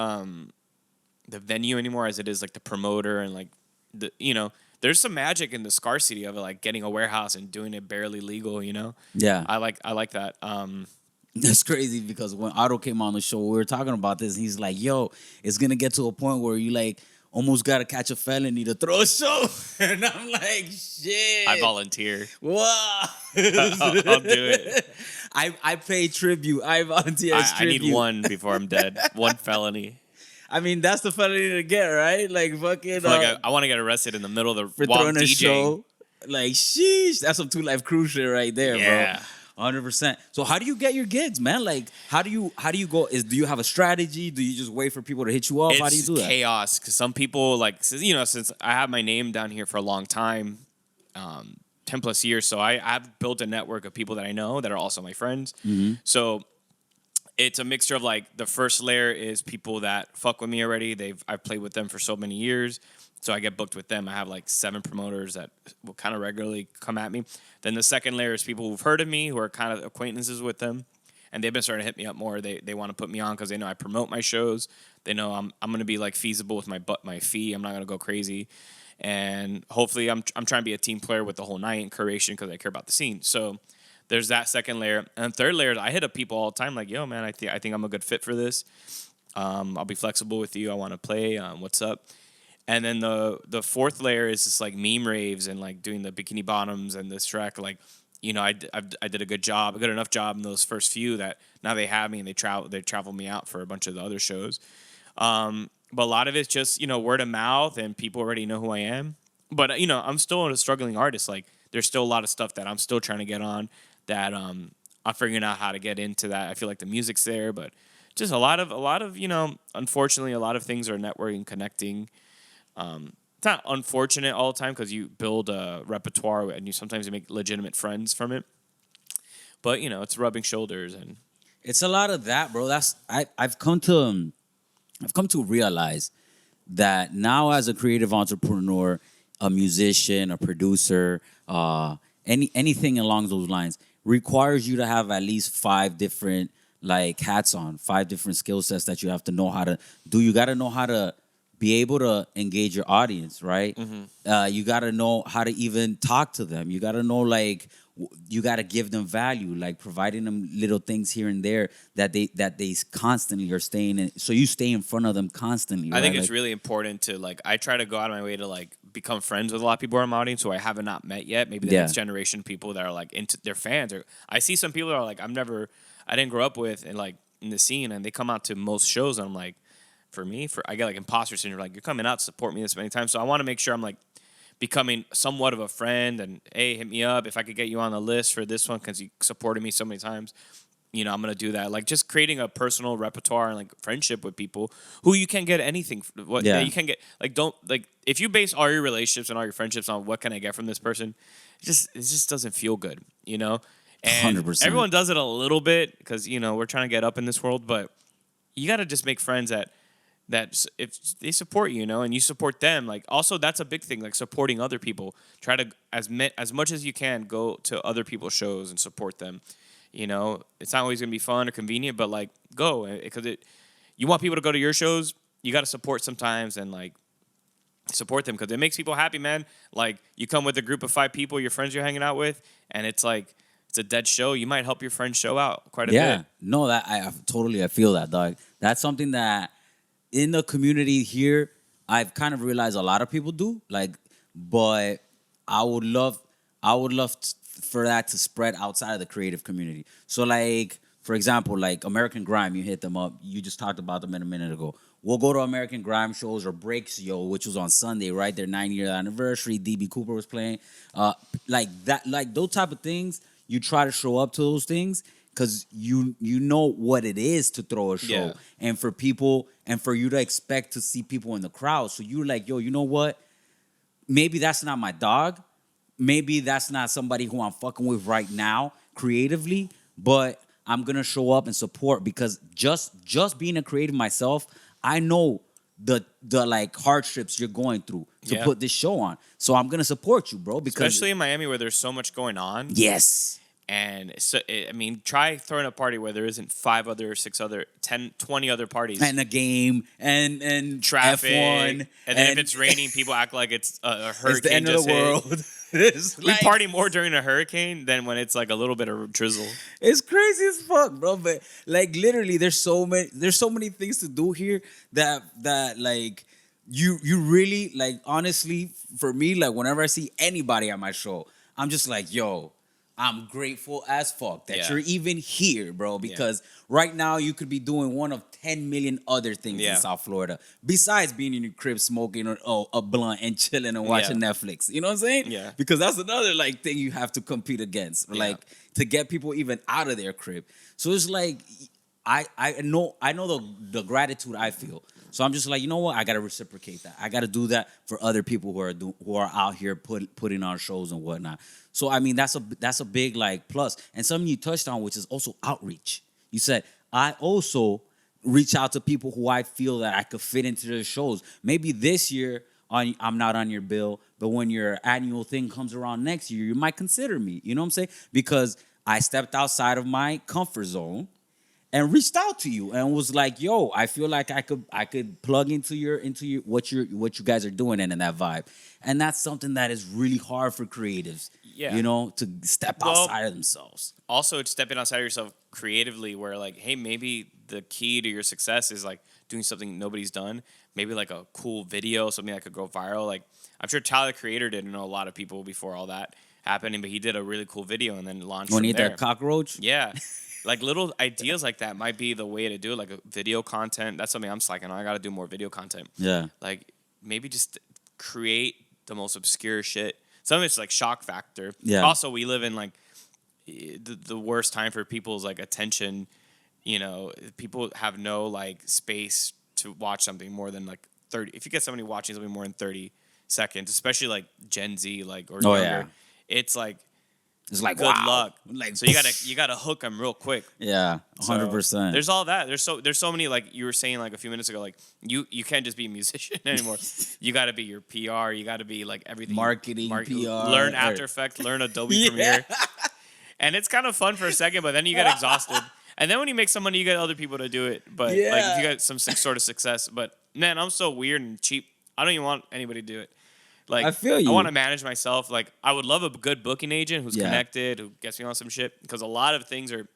the venue anymore as it is like the promoter and like the, you know, there's some magic in the scarcity of it, like getting a warehouse and doing it barely legal, you know? Yeah. I like that. That's crazy because when Otto came on the show, we were talking about this. And he's like, yo, it's going to get to a point where you like almost got to catch a felony to throw a show. And I'm like, shit. I volunteer. Wow. I'll do it. I pay tribute. I volunteer as I tribute. need one before I'm dead. One felony. I mean, that's the felony to get, right? Like, fucking. I want to get arrested in the middle of the for while throwing I'm a DJing. show. Like, sheesh. That's some 2 Life Crew shit right there, Yeah. bro. 100%. So how do you get your gigs, man? Like, how do you go? Do you have a strategy? Do you just wait for people to hit you up? How do you do that? Chaos because some people like you know since I have my name down here for a long time, 10 plus years, so I've built a network of people that I know that are also my friends. Mm-hmm. So it's a mixture of like the first layer is people that fuck with me already. I've played with them for so many years. So I get booked with them. I have like 7 promoters that will kind of regularly come at me. Then the second layer is people who've heard of me, who are kind of acquaintances with them. And they've been starting to hit me up more. They want to put me on because they know I promote my shows. They know I'm going to be like feasible with my fee. I'm not going to go crazy. And hopefully I'm trying to be a team player with the whole night and curation because I care about the scene. So there's that second layer. And third layer, I hit up people all the time like, yo, man, I think I'm a good fit for this. I'll be flexible with you. I want to play. What's up? And then the fourth layer is just like meme raves and like doing the Bikini Bottoms and this track. Like, you know, I did a good enough job in those first few that now they have me and they travel me out for a bunch of the other shows. But a lot of it's just, you know, word of mouth and people already know who I am. But, you know, I'm still a struggling artist. Like, there's still a lot of stuff that I'm still trying to get on that I'm figuring out how to get into that. I feel like the music's there, but just a lot of, you know, unfortunately, a lot of things are networking, connecting. It's not unfortunate all the time because you build a repertoire and sometimes you make legitimate friends from it. But, you know, it's rubbing shoulders and It's a lot of that, bro. I've come to realize that now as a creative entrepreneur, a musician, a producer, anything along those lines requires you to have at least 5 different like hats on, 5 different skill sets that you have to know how to do. You got to know how to be able to engage your audience, right? Mm-hmm. You got to know how to even talk to them. You got to know, like, you got to give them value, like providing them little things here and there that they constantly are staying in. So you stay in front of them constantly. I think right? it's really important to, like, I try to go out of my way to, like, become friends with a lot of people in my audience who I haven't not met yet. Maybe the next generation of people that are, like, into their fans. Or I see some people that are, like, I didn't grow up with and, like, in the scene, and they come out to most shows, and I'm like, I get, like, imposter syndrome. Like, you're coming out to support me this many times. So I want to make sure I'm, like, becoming somewhat of a friend and, hey, hit me up if I could get you on the list for this one because you supported me so many times. I'm gonna do that. Like just creating a personal repertoire and like friendship with people who you can get anything. Yeah. You can get like don't like if you base all your relationships and all your friendships on what can I get from this person, it just doesn't feel good, And 100%. everyone does it a little bit because we're trying to get up in this world, but you got to just make friends that if they support you, and you support them. Like also that's a big thing, like supporting other people. Try to as much as you can go to other people's shows and support them. It's not always gonna be fun or convenient, but like go because you want people to go to your shows. You got to support sometimes and like support them because it makes people happy, man. Like you come with a group of 5 people, your friends you're hanging out with, and it's like it's a dead show. You might help your friends show out quite a bit. No, that I feel that, dog. That's something that in the community here, I've kind of realized a lot of people do. Like, but I would love for that to spread outside of the creative community. So, like, for example, like American Grime, you hit them up. You just talked about them a minute ago. We'll go to American Grime shows or Breaks Yo, which was on Sunday, right? Their 9-year anniversary. DB Cooper was playing. Like that, like those type of things. You try to show up to those things because you know what it is to throw a show, and for people and for you to expect to see people in the crowd. So you're like, yo, you know what? Maybe that's not my dog. Maybe that's not somebody who I'm fucking with right now creatively, but I'm gonna show up and support because just being a creative myself, I know the like hardships you're going through to put this show on. So I'm gonna support you, bro. Because especially in Miami where there's so much going on. Yes. And so, try throwing a party where there isn't 5 other, 6 other, 10, 20 other parties. And a game and traffic. F1. And then if it's raining, people act like it's a hurricane. It's the end of the world. We party more during a hurricane than when it's like a little bit of drizzle. It's crazy as fuck, bro. But like literally, there's so many things to do here that like you really like. Honestly, for me, like whenever I see anybody at my show, I'm just like, yo, I'm grateful as fuck that you're even here, bro. Because right now you could be doing one of 10 million other things in South Florida besides being in your crib smoking a blunt and chilling and watching Netflix. You know what I'm saying? Yeah. Because that's another like thing you have to compete against, like to get people even out of their crib. So it's like I know the gratitude I feel. So I'm just like, you know what? I gotta reciprocate that. I gotta do that for other people who are out here putting on shows and whatnot. So I mean, that's a big like plus. And something you touched on, which is also outreach. You said I also reach out to people who I feel that I could fit into their shows. Maybe this year I'm not on your bill, but when your annual thing comes around next year, you might consider me. You know what I'm saying? Because I stepped outside of my comfort zone and reached out to you and was like, yo, I feel like I could plug into your what you guys are doing and in that vibe. And that's something that is really hard for creatives. Yeah. To step outside of themselves. Also, it's stepping outside of yourself creatively where like, hey, maybe the key to your success is like doing something nobody's done. Maybe like a cool video, something that could go viral. Like I'm sure Tyler the Creator didn't know a lot of people before all that happening, but he did a really cool video and then launched When he from there. ate that cockroach? Yeah. Like little ideas like that might be the way to do it. Like a video content. That's something I'm slacking on. I got to do more video content. Yeah. Like maybe just create the most obscure shit. Some of it's like shock factor. Yeah. Also, we live in like the worst time for people's like attention. People have no like space to watch something more than like 30. If you get somebody watching something more than 30 seconds, especially like Gen Z, like or younger, it's like good luck. Like so you gotta hook them real quick. Yeah, 100%. So there's all that. There's so many, like you were saying like a few minutes ago, like you can't just be a musician anymore. You gotta be your PR. You gotta be like everything. Marketing, PR. Learn After Effects. Learn Adobe Premiere. And it's kind of fun for a second, but then you get exhausted. And then when you make some money, you get other people to do it. But like if you got some sort of success, but man, I'm so weird and cheap. I don't even want anybody to do it. Like I feel you. I want to manage myself. Like I would love a good booking agent who's connected, who gets me on some shit. Because a lot of things are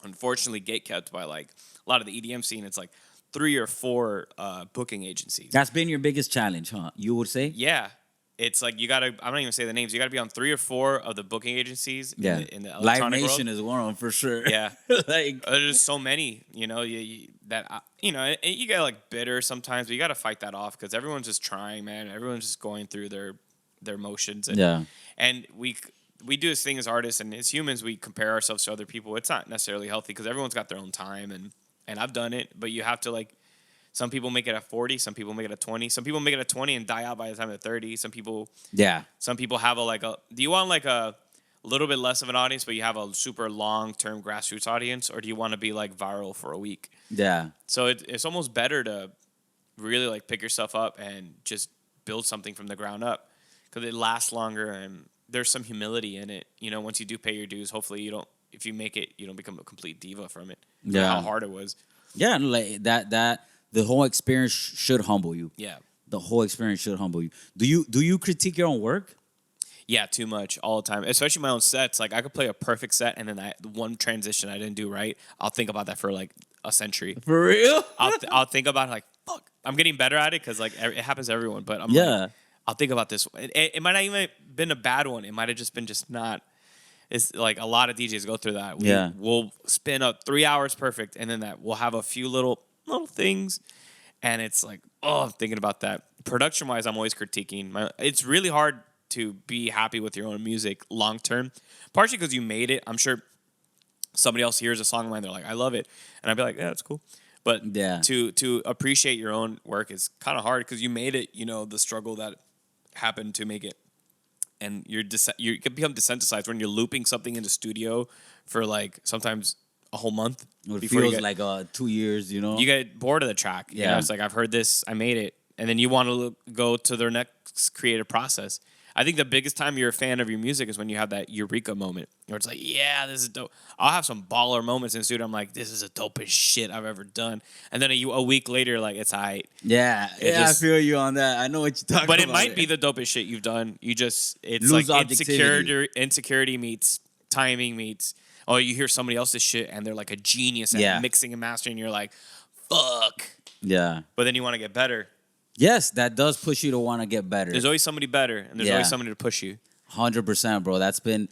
unfortunately gatekept by like a lot of the EDM scene. It's like 3 or 4 booking agencies. That's been your biggest challenge, huh? You would say? Yeah. It's like you gotta. I'm not even say the names. You gotta be on 3 or 4 of the booking agencies. Yeah, in the Live electronic Nation world. is one of them for sure. Yeah, like there's so many. And you get like bitter sometimes, but you gotta fight that off because everyone's just trying, man. Everyone's just going through their motions. And we do this thing as artists and as humans, we compare ourselves to other people. It's not necessarily healthy because everyone's got their own time, and I've done it, but you have to like. Some people make it at 40. Some people make it at 20. Some people make it at 20 and die out by the time they're 30. Some people have do you want like a little bit less of an audience, but you have a super long-term grassroots audience, or do you want to be like viral for a week? Yeah. So it's almost better to really like pick yourself up and just build something from the ground up because it lasts longer and there's some humility in it. You know, once you do pay your dues, hopefully if you make it, you don't become a complete diva from it. Yeah. How hard it was. Yeah, like that the whole experience should humble you. Yeah. The whole experience should humble you. Do you critique your own work? Yeah, too much all the time, especially my own sets. Like I could play a perfect set, and then the one transition I didn't do right, I'll think about that for like a century. For real? I'll think about it like, fuck. I'm getting better at it because like it happens to everyone. But like, I'll think about this. It might not even been a bad one. It might have just been not. It's like a lot of DJs go through that. We'll spin up 3 hours perfect, and then we'll have a few little things, and it's like, oh, I'm thinking about that. Production wise, I'm always critiquing. It's really hard to be happy with your own music long term, partially because you made it. I'm sure somebody else hears a song of mine, they're like, I love it, and I'd be like, yeah, that's cool. But to appreciate your own work is kind of hard because you made it. You know the struggle that happened to make it, and you can become desensitized when you're looping something in the studio for like sometimes a whole month. It feels like 2 years, you know? You get bored of the track. Yeah. You know, it's like, I've heard this, I made it. And then you want to go to their next creative process. I think the biggest time you're a fan of your music is when you have that eureka moment where it's like, yeah, this is dope. I'll have some baller moments in the studio. I'm like, this is the dopest shit I've ever done. And then a week later, like, it's aight. Yeah, I feel you on that. I know what you're talking about. But it might be the dopest shit you've done. It's lose like objectivity. Insecurity meets timing meets, oh, you hear somebody else's shit and they're like a genius at mixing and mastering. You're like, fuck. Yeah. But then you want to get better. Yes, that does push you to want to get better. There's always somebody better, and there's always somebody to push you. 100%, bro. That's been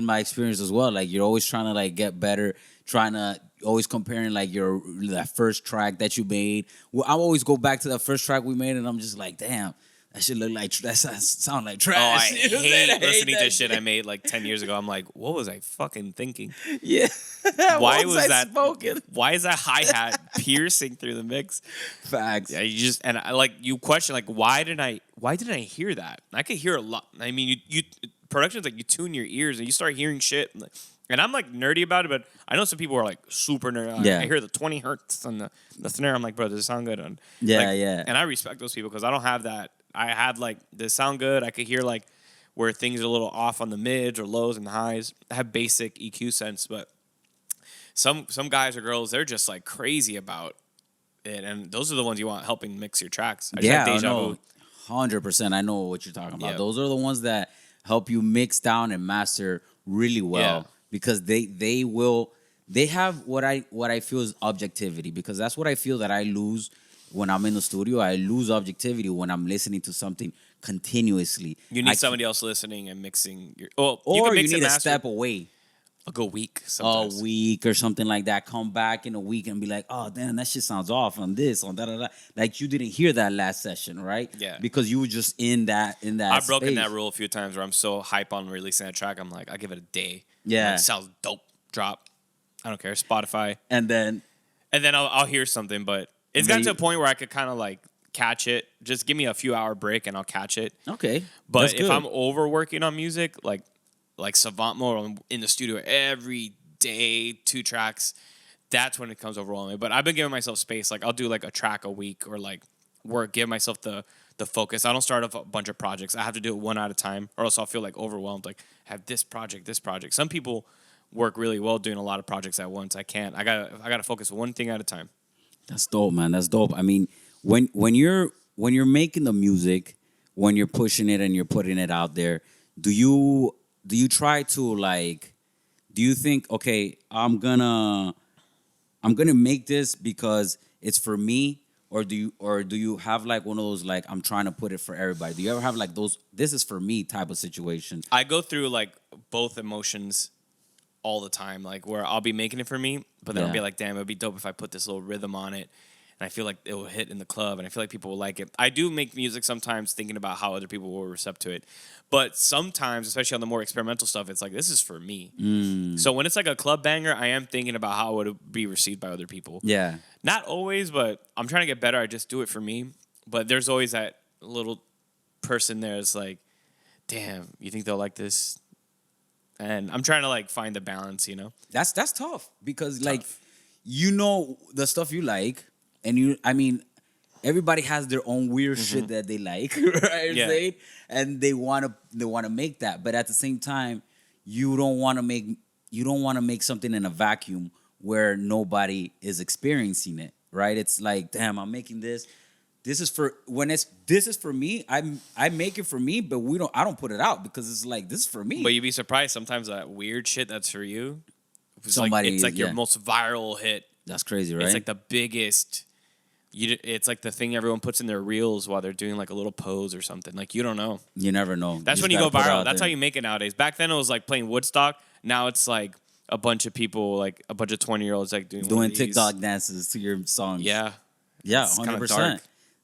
my experience as well. Like you're always trying to like get better, trying to always comparing like that first track that you made. Well, I always go back to that first track we made, and I'm just like, damn, that shit look like sound like trash. Oh, I hate listening to shit I made like 10 years ago. I'm like, what was I fucking thinking? Yeah. Why was that smoking? Why is that hi-hat piercing through the mix? Facts. Yeah, you question like why didn't I hear that? I could hear a lot. I mean, you production's like you tune your ears and you start hearing shit. And I'm like nerdy about it, but I know some people are like super nerdy. Yeah. I hear the 20 hertz on the snare. I'm like, bro, does it sound good? And yeah. And I respect those people because I don't have that. I had like, does it sound good? I could hear like where things are a little off on the mids or lows and highs. I have basic EQ sense, but some guys or girls, they're just like crazy about it. And those are the ones you want helping mix your tracks. I just had Deja Vu. 100%. I know what you're talking about. Yeah. Those are the ones that help you mix down and master really well because they have what I feel is objectivity, because that's what I feel that I lose when I'm in the studio. I lose objectivity when I'm listening to something continuously. You need somebody else listening and mixing your. Or you need a step away. I'll go a week sometimes. A week or something like that. Come back in a week and be like, oh, damn, that shit sounds off on this, on da-da-da. Like you didn't hear that last session, right? Yeah. Because you were just in that I've broken that rule a few times where I'm so hype on releasing that track. I'm like, I'll give it a day. Yeah. Like, sounds dope. Drop. I don't care. Spotify. And then I'll hear something, but it's gotten to a point where I could kind of like catch it. Just give me a few hour break and I'll catch it. Okay. But if I'm overworking on music, like Savant mode in the studio every day, 2 tracks, that's when it becomes overwhelming. But I've been giving myself space. Like I'll do like a track a week or like give myself the focus. I don't start off a bunch of projects. I have to do it one at a time or else I'll feel like overwhelmed. Like have this project. Some people work really well doing a lot of projects at once. I can't. I gotta focus one thing at a time. That's dope, man. That's dope. I mean, when you're making the music, when you're pushing it and you're putting it out there, do you try to like, do you think, okay, I'm gonna make this because it's for me, or do you have like one of those like I'm trying to put it for everybody? Do you ever have like those this is for me type of situation? I go through like both emotions all the time, like where I'll be making it for me, but then I'll be like, damn, it'd be dope if I put this little rhythm on it. and I feel like it will hit in the club, and I feel like people will like it. I do make music sometimes thinking about how other people will recept to it, but sometimes, especially on the more experimental stuff, it's like this is for me. So when it's like a club banger, I am thinking about how it would be received by other people. Yeah. Not always, but I'm trying to get better. I just do it for me. But there's always that little person there that's like, damn, you think they'll like this? And I'm trying to like find the balance, you know? That's tough because like you know the stuff you like, and everybody has their own weird shit that they like, right? Yeah. Saying? And they wanna make that, but at the same time, you don't want to make something in a vacuum where nobody is experiencing it, right? It's like, damn, I'm making this. This is for me. I make it for me, but I don't put it out because it's like this is for me. But you'd be surprised sometimes that weird shit that's for you. It's Somebody, like your yeah. most viral hit. That's crazy, right? It's like the biggest. It's like the thing everyone puts in their reels while they're doing like a little pose or something. Like you don't know. You never know. That's just when you go gotta put it viral. out That's there. how you make it nowadays. Back then it was like playing Woodstock. Now it's like a bunch of people, like a bunch of 20-year-olds, like doing one of these. TikTok dances to your songs. Yeah, Yeah, It's kinda 100%. dark.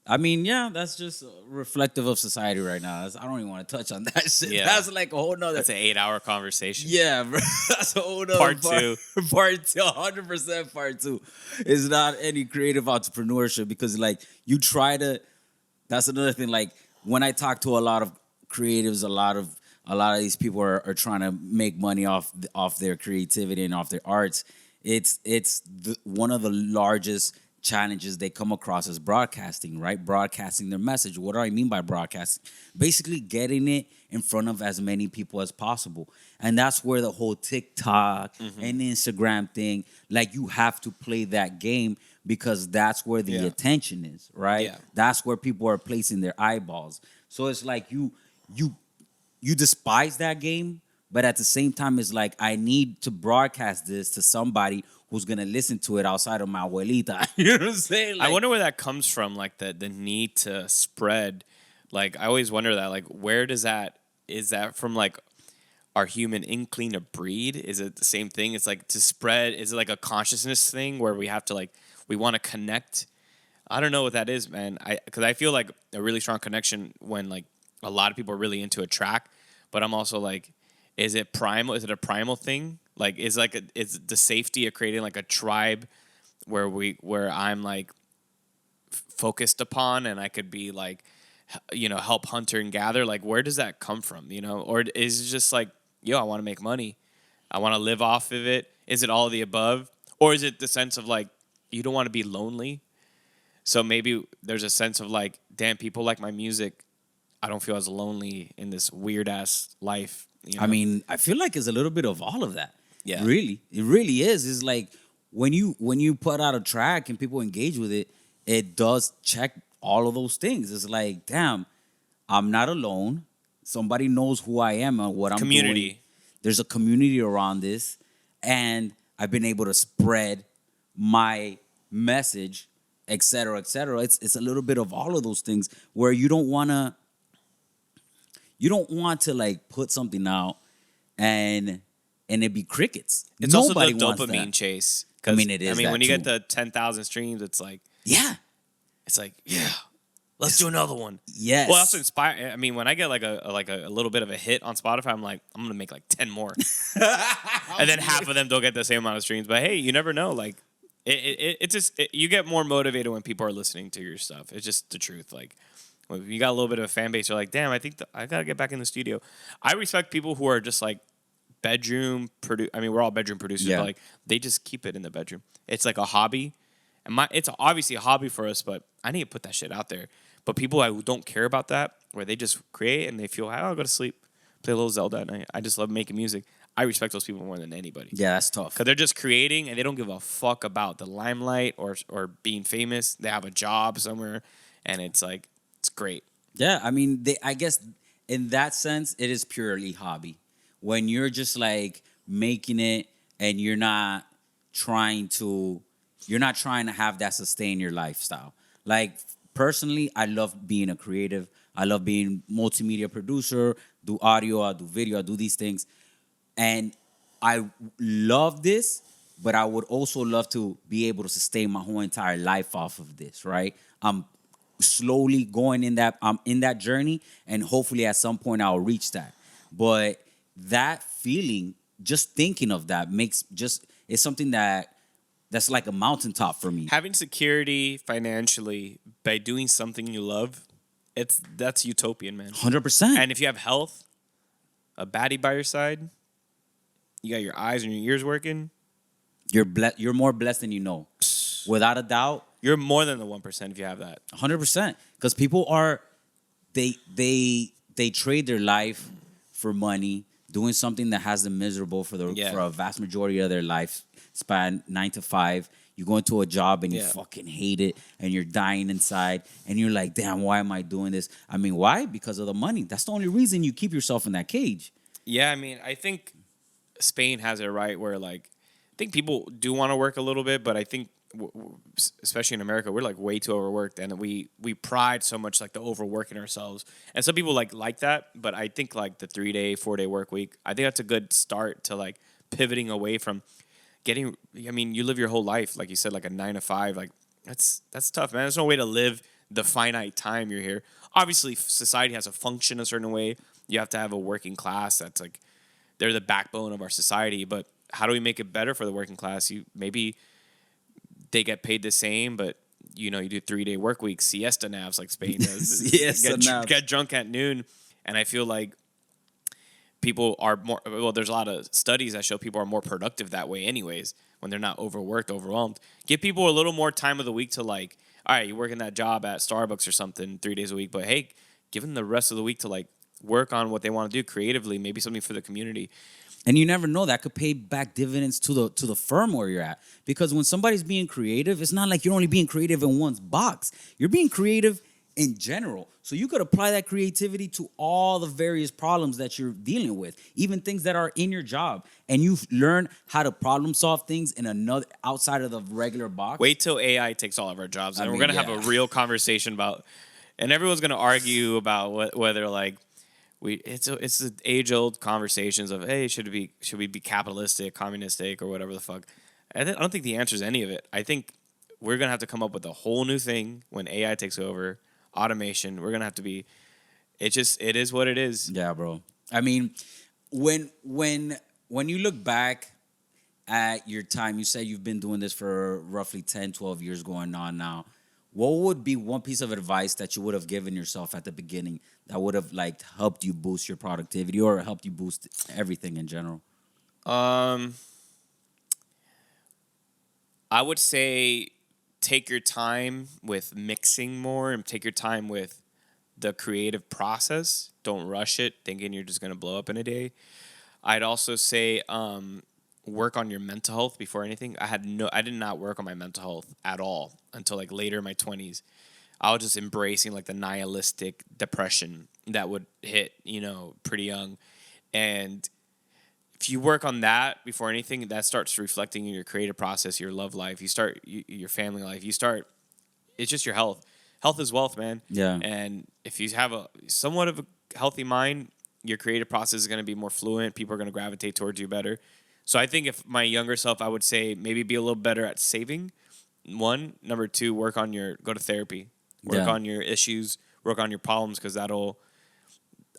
I mean, yeah, that's just reflective of society right now. I don't even want to touch on that shit. Yeah. That's like a whole nother. that's an 8-hour conversation. Yeah, bro. That's a whole nother Part two. Part two, 100% part two. It's not any creative entrepreneurship because like you try to. That's another thing. Like when I talk to a lot of creatives, a lot of these people are trying to make money off their creativity and off their arts. It's one of the largest challenges they come across is broadcasting, right? Broadcasting their message. What do I mean by broadcasting? Basically getting it in front of as many people as possible. And that's where the whole TikTok and Instagram thing, like you have to play that game because that's where the attention is, right? Yeah. That's where people are placing their eyeballs. So it's like you despise that game, but at the same time, it's like I need to broadcast this to somebody who's gonna listen to it outside of my abuelita. You know what I'm saying? I wonder where that comes from, like the need to spread. Like I always wonder that, like where is that from, like our human inkling to breed? Is it the same thing? It's like to spread. Is it like a consciousness thing where we have to like we want to connect? I don't know what that is, man. Because I feel like a really strong connection when like a lot of people are really into a track, but I'm also like, is it primal? Is it a primal thing? Like, is the safety of creating like a tribe where I'm like focused upon and I could be like, you know, help hunter and gather. Like, where does that come from? You know, or is it just like, yo, I want to make money, I want to live off of it? Is it all of the above, or is it the sense of like you don't want to be lonely? So maybe there's a sense of like, damn, people like my music. I don't feel as lonely in this weird ass life. You know? I mean, I feel like it's a little bit of all of that. Yeah. Really. It really is. It's like when you put out a track and people engage with it, it does check all of those things. It's like, damn, I'm not alone. Somebody knows who I am and what I'm doing. Community. There's a community around this. And I've been able to spread my message, et cetera, et cetera. It's a little bit of all of those things where you don't want to like put something out and it be crickets. It's Nobody also wants the dopamine that. chase. I mean, it is I mean, that when you too. get the 10,000 streams, it's like, Yeah. let's do another one. Yes. Well, that's inspire. I mean, when I get like a little bit of a hit on Spotify, I'm like, I'm gonna make like 10 more, and then half of them don't get the same amount of streams. But hey, you never know. Like, it's just you get more motivated when people are listening to your stuff. It's just the truth. Like, when you got a little bit of a fan base, you're like, damn, I think I gotta get back in the studio. I respect people who are just like bedroom produce. I mean, we're all bedroom producers, Yeah. but like they just keep it in the bedroom. It's like a hobby, and it's obviously a hobby for us, but I need to put that shit out there. But people who don't care about that, where they just create and they feel, I'll go to sleep, play a little Zelda at night. I just love making music. I respect those people more than anybody. Yeah, that's tough. Because they're just creating and they don't give a fuck about the limelight or being famous. They have a job somewhere, and it's like, it's great. Yeah, I mean, I guess in that sense, it is purely hobby. When you're just like making it and you're not trying to have that sustain your lifestyle. Like personally, I love being a creative. I love being multimedia producer, do audio, I do video, I do these things. And I love this, but I would also love to be able to sustain my whole entire life off of this, right? I'm slowly going in that, I'm in that journey, and hopefully at some point I'll reach that. But that feeling, just thinking of that makes just, it's something that's like a mountaintop for me. Having security financially by doing something you love, that's utopian, man. 100%. And if you have health, a baddie by your side, you got your eyes and your ears working, You're more blessed than you know. Without a doubt, you're more than the 1% if you have that. 100%. Because people are, they trade their life for money, doing something that has them miserable for a vast majority of their life span, 9 to 5. You go into a job and you fucking hate it, and you're dying inside, and you're like, damn, why am I doing this? I mean, why? Because of the money. That's the only reason you keep yourself in that cage. Yeah, I mean, I think Spain has it right where, like, I think people do want to work a little bit, but I think, especially in America, we're, like, way too overworked, and we pride so much, like, the overworking ourselves. And some people, like that, but I think, like, the 3-day, 4-day work week, I think that's a good start to, like, pivoting away from getting, I mean, you live your whole life, like you said, like a 9 to 5, like, that's tough, man. There's no way to live the finite time you're here. Obviously, society has to function a certain way. You have to have a working class that's, like, they're the backbone of our society, but how do we make it better for the working class? Maybe they get paid the same, but you do 3-day work weeks, siesta naps like Spain does. Get drunk at noon, and I feel like people are more. Well, there's a lot of studies that show people are more productive that way, anyways, when they're not overworked, overwhelmed. Give people a little more time of the week to, like, all right, you're working that job at Starbucks or something 3 days a week, but hey, give them the rest of the week to, like, work on what they want to do creatively, maybe something for the community. And you never know, that could pay back dividends to the firm where you're at. Because when somebody's being creative, it's not like you're only being creative in one box. You're being creative in general. So you could apply that creativity to all the various problems that you're dealing with, even things that are in your job. And you learn how to problem solve things in another, outside of the regular box. Wait till AI takes all of our jobs, and we're going to have a real conversation about, and everyone's going to argue about whether, like, it's the age-old conversations of, hey, should we be capitalistic, communistic, or whatever the fuck. I don't think the answer is any of it. I think we're gonna have to come up with a whole new thing when AI takes over, automation. We're gonna have to be. It is what it is. Yeah, bro. I mean, when you look back at your time, you say you've been doing this for roughly 10, 12 years going on now. What would be one piece of advice that you would have given yourself at the beginning that would have, like, helped you boost your productivity or helped you boost everything in general? I would say take your time with mixing more and take your time with the creative process. Don't rush it thinking you're just going to blow up in a day. I'd also say work on your mental health before anything. I did not work on my mental health at all until, like, later in my 20s. I was just embracing, like, the nihilistic depression that would hit, pretty young. And if you work on that before anything, that starts reflecting in your creative process, your love life, your family life. It's just your health. Health is wealth, man. Yeah. And if you have somewhat of a healthy mind, your creative process is going to be more fluent. People are going to gravitate towards you better. So I think if my younger self, I would say maybe be a little better at saving. 1, number 2, go to therapy, work on your issues, work on your problems, because I don't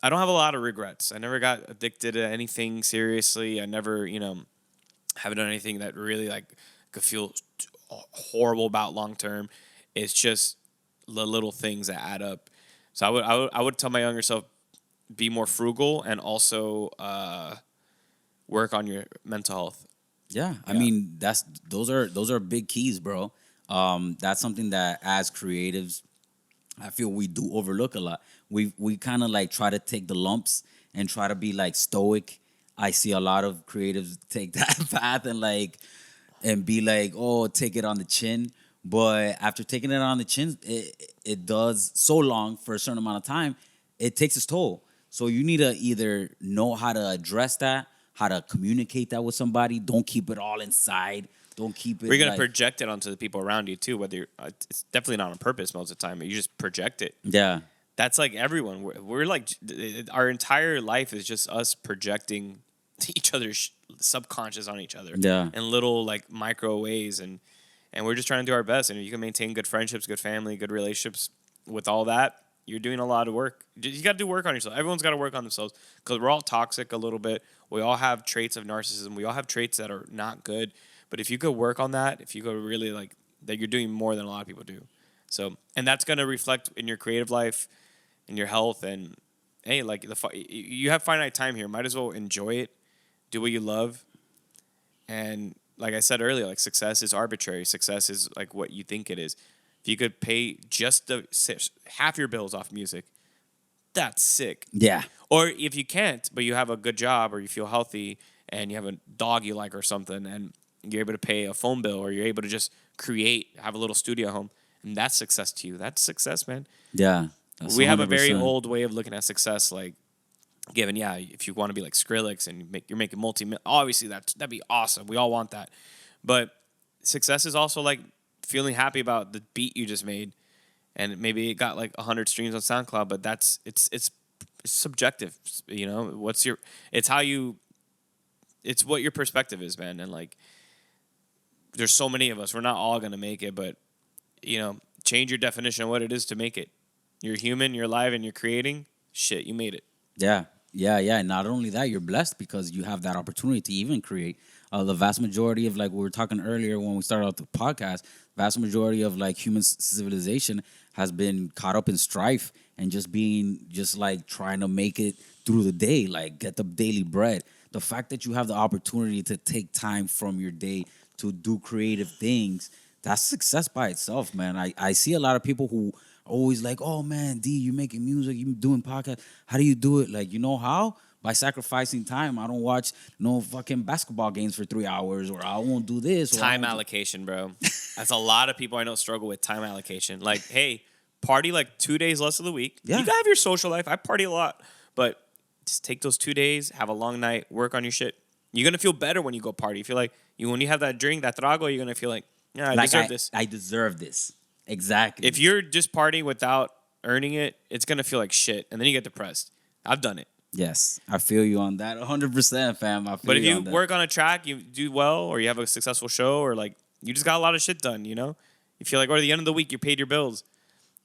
have a lot of regrets. I never got addicted to anything seriously. I never, haven't done anything that really, like, could feel horrible about long term. It's just the little things that add up. So I would tell my younger self, be more frugal and also work on your mental health. Yeah, I mean, those are big keys, bro. That's something that as creatives, I feel we do overlook a lot. We kind of, like, try to take the lumps and try to be, like, stoic. I see a lot of creatives take that path and be like, oh, take it on the chin. But after taking it on the chin, it does so long for a certain amount of time, it takes its toll. So you need to either know how to address that, how to communicate that with somebody. Don't keep it all inside. Don't keep it. We're gonna project it onto the people around you too. Whether it's definitely not on purpose most of the time, but you just project it. Yeah, that's like everyone. We're like our entire life is just us projecting each other's subconscious on each other. Yeah. In little like micro ways, and we're just trying to do our best. And if you can maintain good friendships, good family, good relationships with all that, you're doing a lot of work. You got to do work on yourself. Everyone's got to work on themselves because we're all toxic a little bit. We all have traits of narcissism. We all have traits that are not good. But if you could work on that, if you could really like that, you're doing more than a lot of people do. So, and that's going to reflect in your creative life, in your health, and hey, like you have finite time here. Might as well enjoy it, do what you love, and like I said earlier, like success is arbitrary. Success is like what you think it is. If you could pay just half your bills off music, that's sick. Yeah. Or if you can't, but you have a good job or you feel healthy and you have a dog you like or something, and you're able to pay a phone bill, or you're able to just create, have a little studio home, and that's success to you. That's success, man. Yeah. We have a very 100%. old way of looking at success, like given, yeah, if you want to be like Skrillex and you're making obviously that'd be awesome. We all want that. But success is also like feeling happy about the beat you just made, and maybe it got like 100 streams on SoundCloud, but it's subjective, you know. It's what your perspective is, man. And like there's so many of us, we're not all gonna make it, but you know, change your definition of what it is to make it. You're human, you're alive, and you're creating shit. You made it. Yeah. And not only that, you're blessed because you have that opportunity to even create. The vast majority of, like we were talking earlier when we started out the podcast, vast majority of like human civilization has been caught up in strife and just being just like trying to make it through the day, like get the daily bread. The fact that you have the opportunity to take time from your day to do creative things, that's success by itself, man. I see a lot of people who always like, oh man, D, you making music, you doing podcasts. How do you do it? Like, you know how? By sacrificing time. I don't watch no fucking basketball games for 3 hours, or I won't do this. Time allocation, bro. That's a lot of people I know struggle with time allocation. Like, hey, party like 2 days less of the week. Yeah. You gotta have your social life. I party a lot, but just take those 2 days, have a long night, work on your shit. You're gonna feel better when you go party. You feel like when you have that drink, that trago, you're gonna feel like, yeah, I deserve this. I deserve this. Exactly. If you're just partying without earning it, it's gonna feel like shit, and then you get depressed. I've done it. Yes, I feel you on that 100%, fam. But if you work on a track, you do well, or you have a successful show, or like you just got a lot of shit done, you know? You feel like, or at the end of the week, you paid your bills.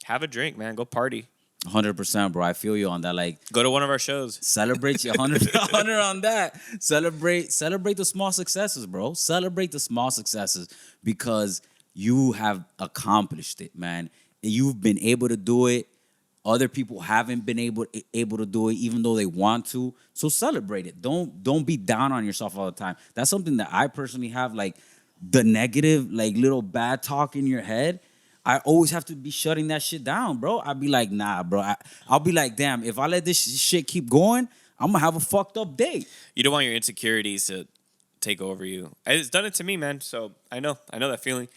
Have a drink, man. Go party. 100%, bro. I feel you on that. Like, go to one of our shows. Celebrate your 100 on that. Celebrate the small successes, bro. Celebrate the small successes because you have accomplished it, man. You've been able to do it. Other people haven't been able to do it, even though they want to. So celebrate it. Don't be down on yourself all the time. That's something that I personally have, like the negative, like little bad talk in your head. I always have to be shutting that shit down, bro. I'd be like, nah, bro. I'll be like, damn, if I let this shit keep going, I'm gonna have a fucked up day. You don't want your insecurities to take over you. It's done it to me, man. So I know that feeling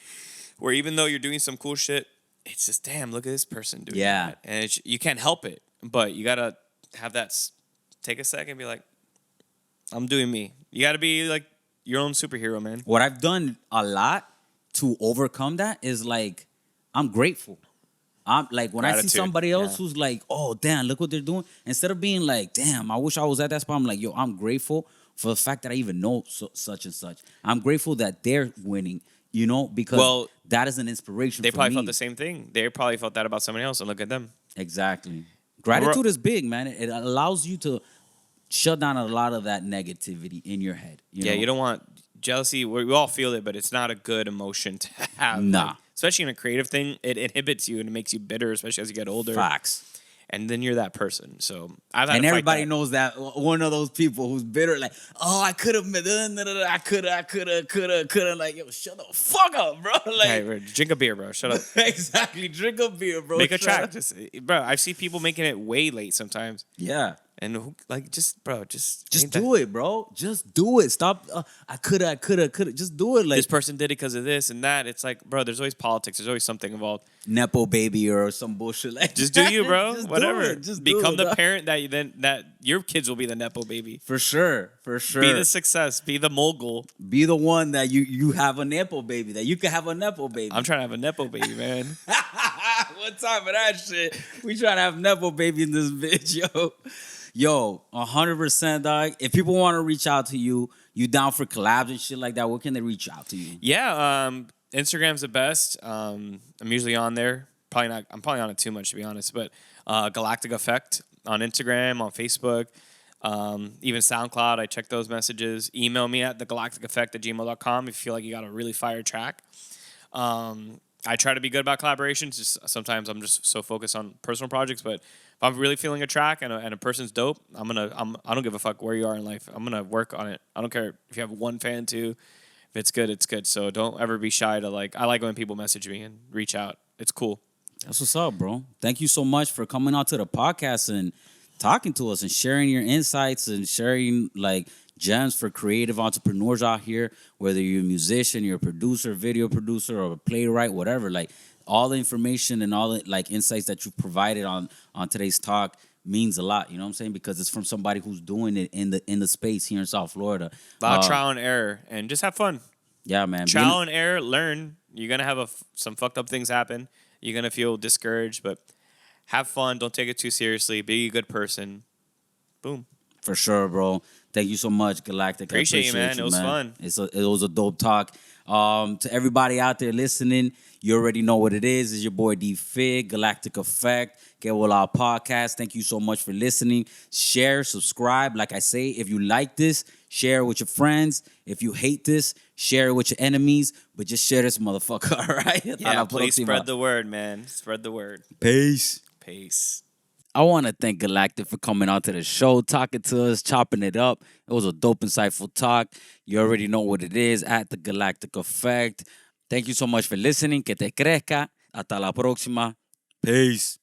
where even though you're doing some cool shit, it's just, damn, look at this person doing that. And you can't help it. But you got to have that, take a second and be like, I'm doing me. You got to be like your own superhero, man. What I've done a lot to overcome that is like, I'm grateful. I'm like, when Gratitude. I see somebody else who's like, oh, damn, look what they're doing. Instead of being like, damn, I wish I was at that spot. I'm like, yo, I'm grateful for the fact that I even know such and such. I'm grateful that they're winning. You know, because that is an inspiration. They for probably me. felt the same thing. They probably felt that about somebody else, and look at them. Exactly. Gratitude is big, man. It allows you to shut down a lot of that negativity in your head. You know? You don't want jealousy. We all feel it, but it's not a good emotion to have. Nah. Like, especially in a creative thing, it inhibits you and it makes you bitter, especially as you get older. Facts. And then you're that person. So I've had and to fight everybody that. knows that one of those people who's bitter, like, oh, I could have, I could have, like, yo, shut the fuck up, bro. Like, hey, bro, drink a beer, bro. Shut up. Exactly, drink a beer, bro. Make a track, just, bro. I see people making it way late sometimes. Yeah. And just do it, bro. Just do it. Stop. I coulda. Just do it. Like, this person did it because of this and that. It's like, bro, there's always politics. There's always something involved. Nepo baby or some bullshit like. Just do you, bro. Just whatever. Just become do it, the parent that your kids will be the Nepo baby. For sure. Be the success. Be the mogul. Be the one that you have a Nepo baby. That you can have a Nepo baby. I'm trying to have a Nepo baby, man. What time of that shit? We trying to have Nepo baby in this bitch, yo. Yo, 100%, dog. If people want to reach out to you, you down for collabs and shit like that, where can they reach out to you? Yeah, Instagram's the best. I'm usually on there. Probably not. I'm probably on it too much to be honest. But Galactic Effect on Instagram, on Facebook, even SoundCloud. I check those messages. Email me at thegalacticeffect@gmail.com if you feel like you got a really fire track. I try to be good about collaborations. Just sometimes I'm just so focused on personal projects. But if I'm really feeling a track and a person's dope, I don't give a fuck where you are in life. I'm gonna work on it. I don't care if you have one fan too. If it's good, it's good. So don't ever be shy to like. I like when people message me and reach out. It's cool. That's what's up, bro. Thank you so much for coming on to the podcast and talking to us and sharing your insights and sharing like gems for creative entrepreneurs out here, whether you're a musician, you're a producer, video producer, or a playwright, whatever. Like all the information and all the like insights that you provided on today's talk means a lot. You know what I'm saying? Because it's from somebody who's doing it in the space here in South Florida. A lot of trial and error, and just have fun. Yeah, man. Trial and error, learn. You're gonna have some fucked up things happen. You're gonna feel discouraged, but have fun. Don't take it too seriously. Be a good person. Boom. For sure, bro. Thank you so much, Galactic. Appreciate you, man. It was fun. It was a dope talk. To everybody out there listening, you already know what it is. It's your boy D Fig, Galactic Effect, Que Bola podcast. Thank you so much for listening. Share, subscribe. Like I say, if you like this, share it with your friends. If you hate this, share it with your enemies. But just share this motherfucker, all right? Yeah, please spread the word, man. Spread the word. Peace. Peace. I want to thank Galactic for coming out to the show, talking to us, chopping it up. It was a dope, insightful talk. You already know what it is at the Galactic Effect. Thank you so much for listening. Que te crezca. Hasta la próxima. Peace.